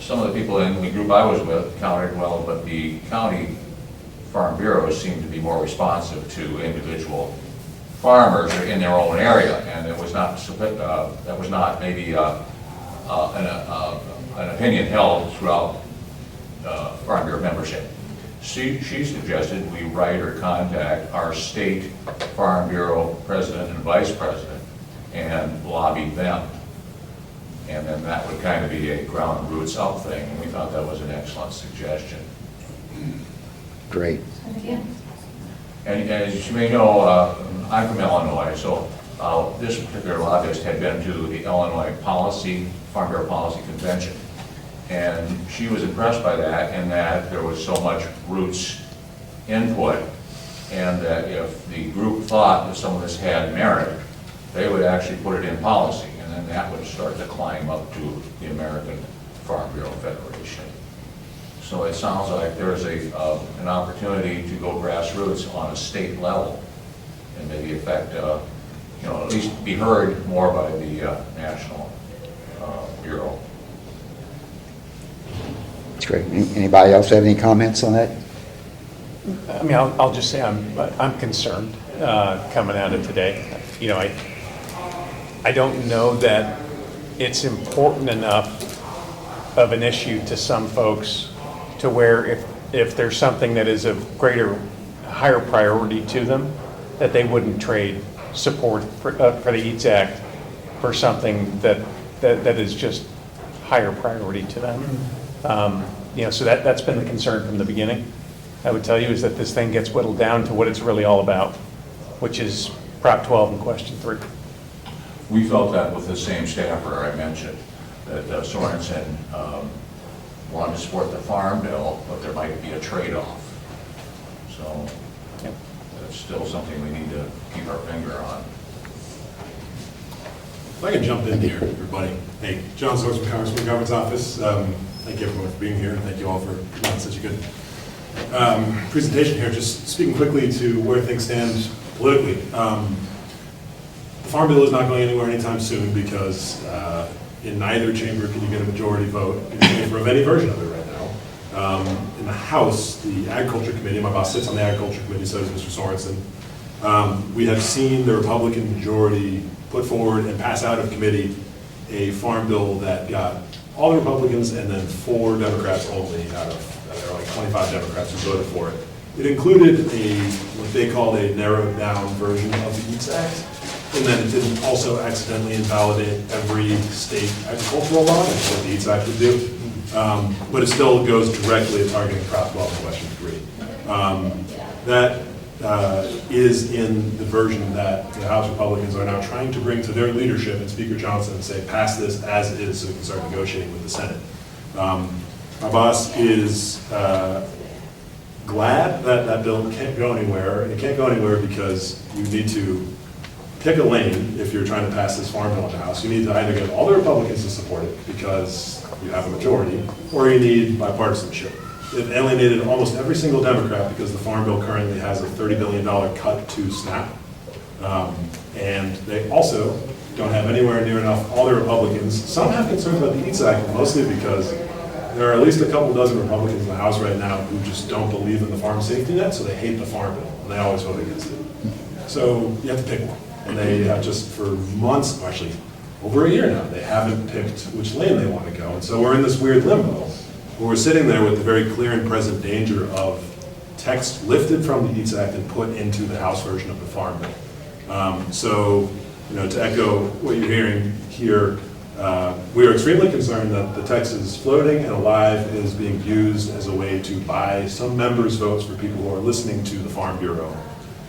[SPEAKER 10] some of the people in the group I was with countered, well, but the county farm bureaus seem to be more responsive to individual farmers in their own area, and it was not, that was not maybe an opinion held throughout Farm Bureau membership. She suggested we write or contact our state Farm Bureau president and vice president and lobby them. And then that would kind of be a ground roots up thing, and we thought that was an excellent suggestion.
[SPEAKER 1] Great.
[SPEAKER 10] And as you may know, I'm from Illinois, so this particular lobbyist had been to the Illinois Farm Bureau Policy Convention. And she was impressed by that, in that there was so much roots input, and that if the group thought that some of this had merit, they would actually put it in policy, and then that would start to climb up to the American Farm Bureau Federation. So it sounds like there's an opportunity to go grassroots on a state level and maybe affect, at least be heard more by the National Bureau.
[SPEAKER 1] That's great. Anybody else have any comments on that?
[SPEAKER 5] I mean, I'll just say I'm concerned coming out of today. You know, I don't know that it's important enough of an issue to some folks to where if there's something that is of higher priority to them, that they wouldn't trade support for the EATS Act for something that is just higher priority to them. So that's been the concern from the beginning. I would tell you is that this thing gets whittled down to what it's really all about, which is Prop 12 and Question 3.
[SPEAKER 10] We felt that with the same staffer I mentioned, that Sorensen wanted to support the farm bill, but there might be a trade-off. So that's still something we need to keep our finger on.
[SPEAKER 12] If I can jump in here, everybody. Hey, John Sorensen, Congressman, McGovern's office. Thank you everyone for being here, and thank you all for doing such a good presentation here. Just speaking quickly to where things stand politically. The Farm Bill is not going anywhere anytime soon because in neither chamber can you get a majority vote in favor of any version of it right now. In the House, the Agriculture Committee, my boss sits on the Agriculture Committee, so does Mr. Sorensen. We have seen the Republican majority put forward and pass out of committee a farm bill that got all the Republicans and then 4 Democrats only out of, there are like 25 Democrats who voted for it. It included what they called a narrowed down version of the EATS Act, and then it didn't also accidentally invalidate every state agricultural law, which is what the EATS Act would do. But it still goes directly at targeting Prop 12 and Question 3. That is in the version that the House Republicans are now trying to bring to their leadership and Speaker Johnson and say, pass this as is so we can start negotiating with the Senate. My boss is glad that that bill can't go anywhere. It can't go anywhere because you need to pick a lane if you're trying to pass this farm bill in the House. You need to either get all the Republicans to support it because you have a majority, or you need bipartisanship. It alienated almost every single Democrat because the Farm Bill currently has a $30 billion cut to SNAP. And they also don't have anywhere near enough all the Republicans. Some have concerns about the EATS Act, mostly because there are at least a couple dozen Republicans in the House right now who just don't believe in the farm safety net, so they hate the Farm Bill, and they always vote against it. So you have to pick one. And they have just for months, actually over a year now, they haven't picked which lane they want to go. And so we're in this weird limbo. We're sitting there with the very clear and present danger of text lifted from the EATS Act and put into the House version of the Farm Bill. So, to echo what you're hearing here, we are extremely concerned that the text is floating and alive and is being used as a way to buy some members' votes for people who are listening to the Farm Bureau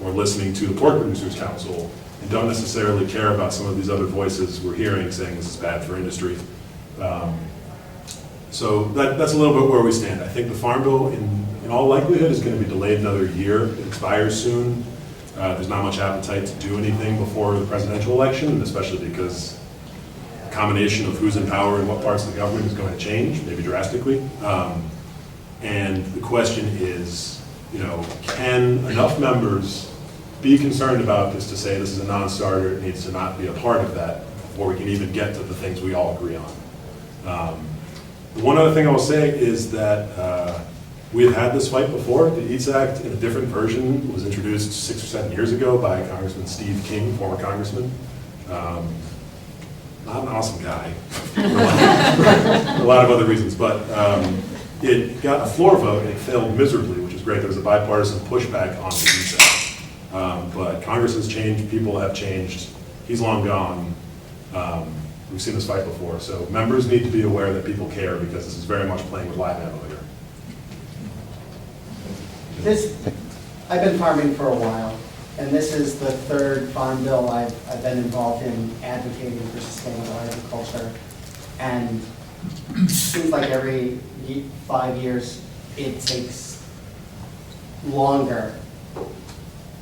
[SPEAKER 12] or listening to the Pork Producers Council and don't necessarily care about some of these other voices we're hearing saying this is bad for industry. So that's a little bit where we stand. I think the Farm Bill, in all likelihood, is going to be delayed another year. It expires soon. There's not much appetite to do anything before the presidential election, especially because the combination of who's in power and what parts of the government is going to change, maybe drastically. And the question is, can enough members be concerned about is to say this is a non-starter, it needs to not be a part of that before we can even get to the things we all agree on. One other thing I will say is that we have had this fight before. The EATS Act in a different version was introduced 6 or 7 years ago by Congressman Steve King, former congressman. Not an awesome guy, for a lot of other reasons, but it got a floor vote and it failed miserably, which is great. There was a bipartisan pushback on the EATS Act. But Congress has changed, people have changed. He's long gone. We've seen this fight before, so members need to be aware that people care because this is very much playing with live ammo here.
[SPEAKER 13] I've been farming for a while, and this is the third farm bill I've been involved in advocating for sustainable agriculture. And it seems like every 5 years it takes longer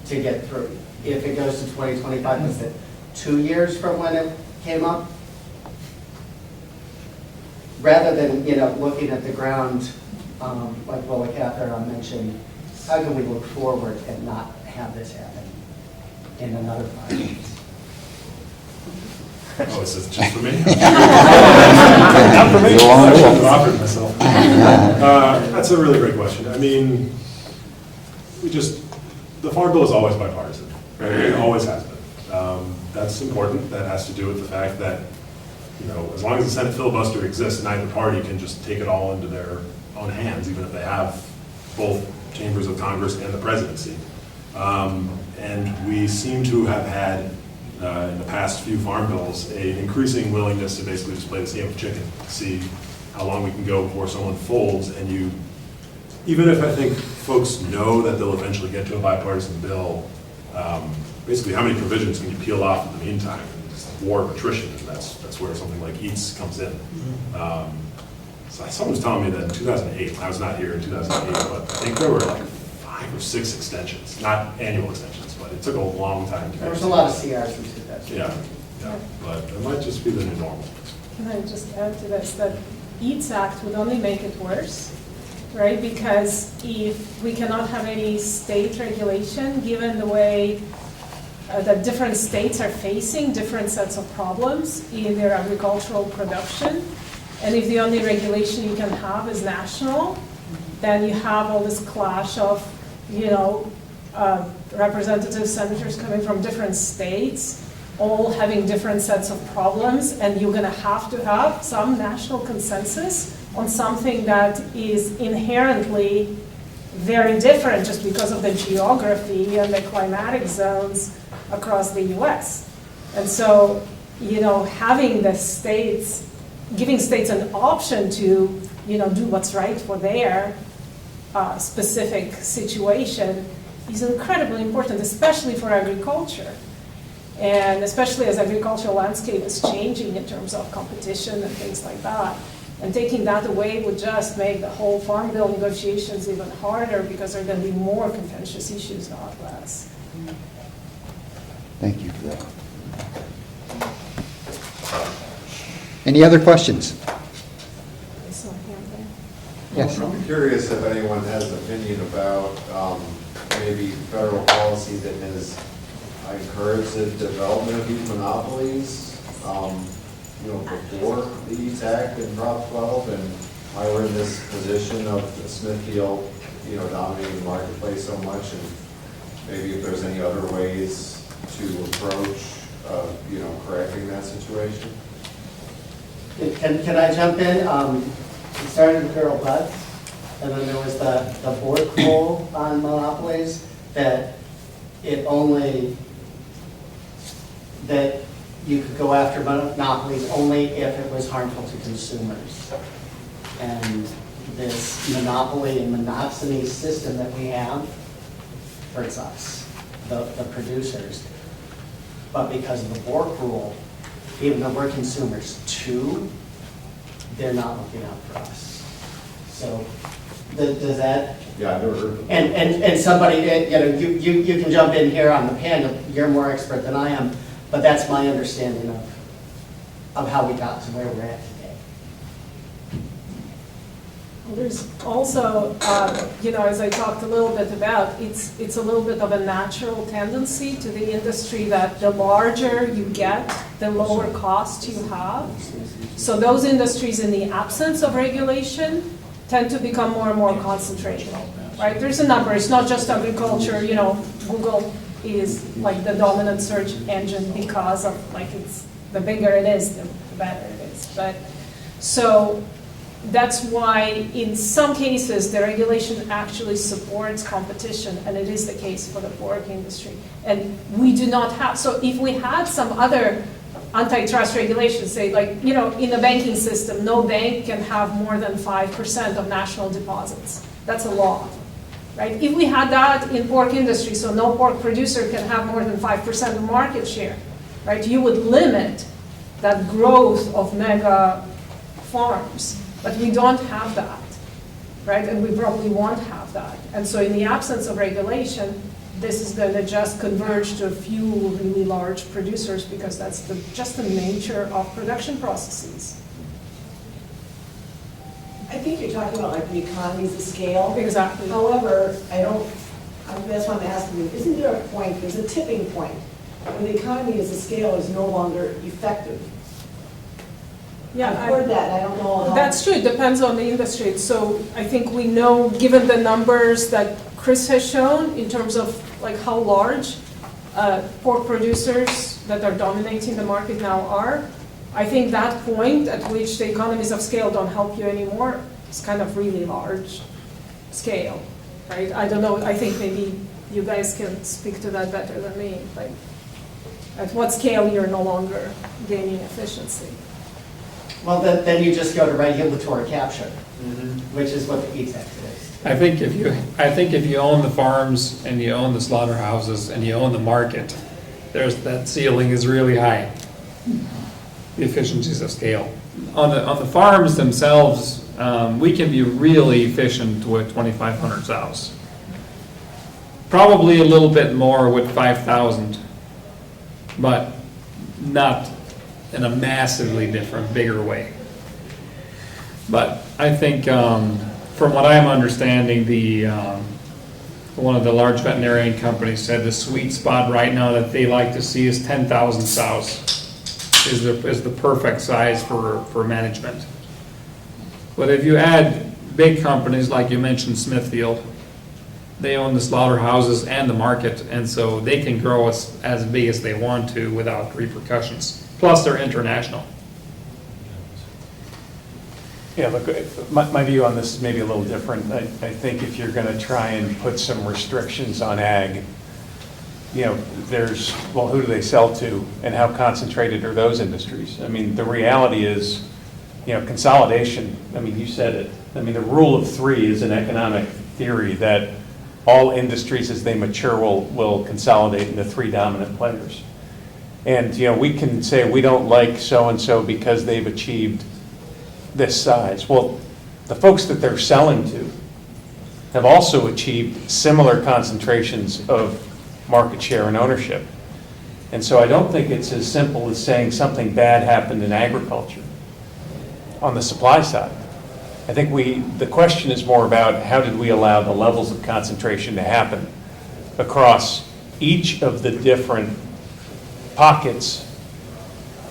[SPEAKER 13] to get through. If it goes to 2025, is it 2 years from when it came up? Rather than, looking at the ground, like Willa Cather mentioned, how can we look forward and not have this happen in another 5 years?
[SPEAKER 12] Oh, is this just for me?
[SPEAKER 1] Not for me.
[SPEAKER 12] I should have offered myself. That's a really great question. I mean, the Farm Bill is always bipartisan, right? It always has been. That's important. That has to do with the fact that, as long as the Senate filibuster exists, neither party can just take it all into their own hands, even if they have both chambers of Congress and the presidency. And we seem to have had, in the past few farm bills, an increasing willingness to basically just play this game of chicken, see how long we can go before someone folds. And even if I think folks know that they'll eventually get to a bipartisan bill, basically how many provisions can you peel off in the meantime? And just war of attrition, and that's where something like EATS comes in. So someone was telling me that in 2008, I was not here in 2008, but I think there were like 5 or 6 extensions, not annual extensions, but it took a long time to.
[SPEAKER 13] There was a lot of CRs in 2000.
[SPEAKER 12] Yeah, but it might just be the new normal.
[SPEAKER 6] Can I just add to this, that EATS Act would only make it worse, right? Because if we cannot have any state regulation, given the way that different states are facing different sets of problems in their agricultural production, and if the only regulation you can have is national, then you have all this clash of, representatives, senators coming from different states, all having different sets of problems, and you're going to have some national consensus on something that is inherently very different just because of the geography and the climatic zones across the US. And so, having the states, giving states an option to, do what's right for their specific situation is incredibly important, especially for agriculture. And especially as agricultural landscape is changing in terms of competition and things like that. And taking that away would just make the whole farm bill negotiations even harder because there are going to be more contentious issues, not less.
[SPEAKER 1] Thank you for that. Any other questions? Yes.
[SPEAKER 14] I'm curious if anyone has an opinion about maybe federal policy that has encouraged the development of these monopolies, before the EATS Act and Prop 12, and why we're in this position of Smithfield, dominating the marketplace so much, and maybe if there's any other ways to approach, correcting that situation.
[SPEAKER 13] Can I jump in? It started with Earl Butz, and then there was the board rule on monopolies that that you could go after monopolies only if it was harmful to consumers. And this monopoly and monopsony system that we have hurts us, the producers. But because of the Bork rule, even though we're consumers too, they're not looking out for us. So does that?
[SPEAKER 14] Yeah, I've never heard of it.
[SPEAKER 13] And somebody, you can jump in here on the panel. You're more expert than I am, but that's my understanding of how we got to where we're at today.
[SPEAKER 6] There's also, as I talked a little bit about, it's a little bit of a natural tendency to the industry that the larger you get, the lower cost you have. So those industries in the absence of regulation tend to become more and more concentrated, right? There's a number, it's not just agriculture, Google is like the dominant search engine because of the bigger it is, the better it is. But so that's why in some cases the regulation actually supports competition, and it is the case for the pork industry. And we do not have, so if we had some other antitrust regulations, say in the banking system, no bank can have more than 5% of national deposits. That's a law, right? If we had that in pork industry, so no pork producer can have more than 5% of market share, right? You would limit that growth of mega farms. But we don't have that, right? And we probably won't have that. And so in the absence of regulation, this is going to just converge to a few really large producers because that's just the nature of production processes.
[SPEAKER 15] I think you're talking about like the economies of scale.
[SPEAKER 6] Exactly.
[SPEAKER 15] However, that's why I'm asking you, isn't there a point, there's a tipping point, when the economy as a scale is no longer effective?
[SPEAKER 6] Yeah,
[SPEAKER 15] I've heard that, I don't know how.
[SPEAKER 6] That's true, it depends on the industry. So I think we know, given the numbers that Chris has shown in terms of how large pork producers that are dominating the market now are, I think that point at which the economies of scale don't help you anymore is kind of really large scale, right? I don't know, I think maybe you guys can speak to that better than me. At what scale you're no longer gaining efficiency.
[SPEAKER 13] Well, then you just go to regulatory capture, which is what the E-Tech is.
[SPEAKER 3] I think if you own the farms and you own the slaughterhouses and you own the market, that ceiling is really high. The efficiencies of scale. On the farms themselves, we can be really efficient with 2,500 sows. Probably a little bit more with 5,000, but not in a massively different, bigger way. But I think, from what I'm understanding, one of the large veterinarian companies said the sweet spot right now that they like to see is 10,000 sows is the perfect size for management. But if you add big companies like you mentioned, Smithfield, they own the slaughterhouses and the market, and so they can grow as big as they want to without repercussions. Plus, they're international.
[SPEAKER 5] Yeah, look, my view on this is maybe a little different. I think if you're going to try and put some restrictions on ag, there's, well, who do they sell to and how concentrated are those industries? I mean, the reality is, consolidation, I mean, you said it. I mean, the rule of three is an economic theory that all industries as they mature will consolidate into three dominant players. And, we can say we don't like so-and-so because they've achieved this size. Well, the folks that they're selling to have also achieved similar concentrations of market share and ownership. And so I don't think it's as simple as saying something bad happened in agriculture on the supply side. I think the question is more about how did we allow the levels of concentration to happen across each of the different pockets,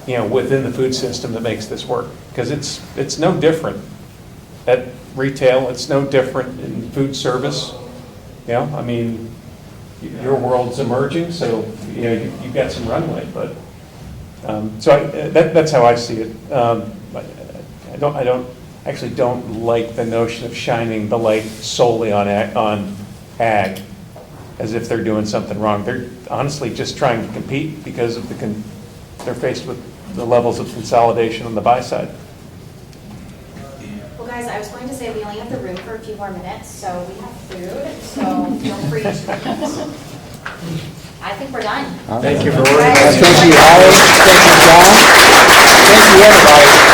[SPEAKER 5] within the food system that makes this work. Because it's no different at retail, it's no different in food service. I mean, your world's emerging, so you've got some runway. But that's how I see it. I actually don't like the notion of shining the light solely on ag, as if they're doing something wrong. They're honestly just trying to compete because of they're faced with the levels of consolidation on the buy side.
[SPEAKER 16] Well, guys, I was going to say we only have the room for a few more minutes, so we have food, so feel free to eat. I think we're done.
[SPEAKER 2] Thank you for
[SPEAKER 16] All right.
[SPEAKER 2] Thank you, Howard. Thank you, John. Thank you, everybody.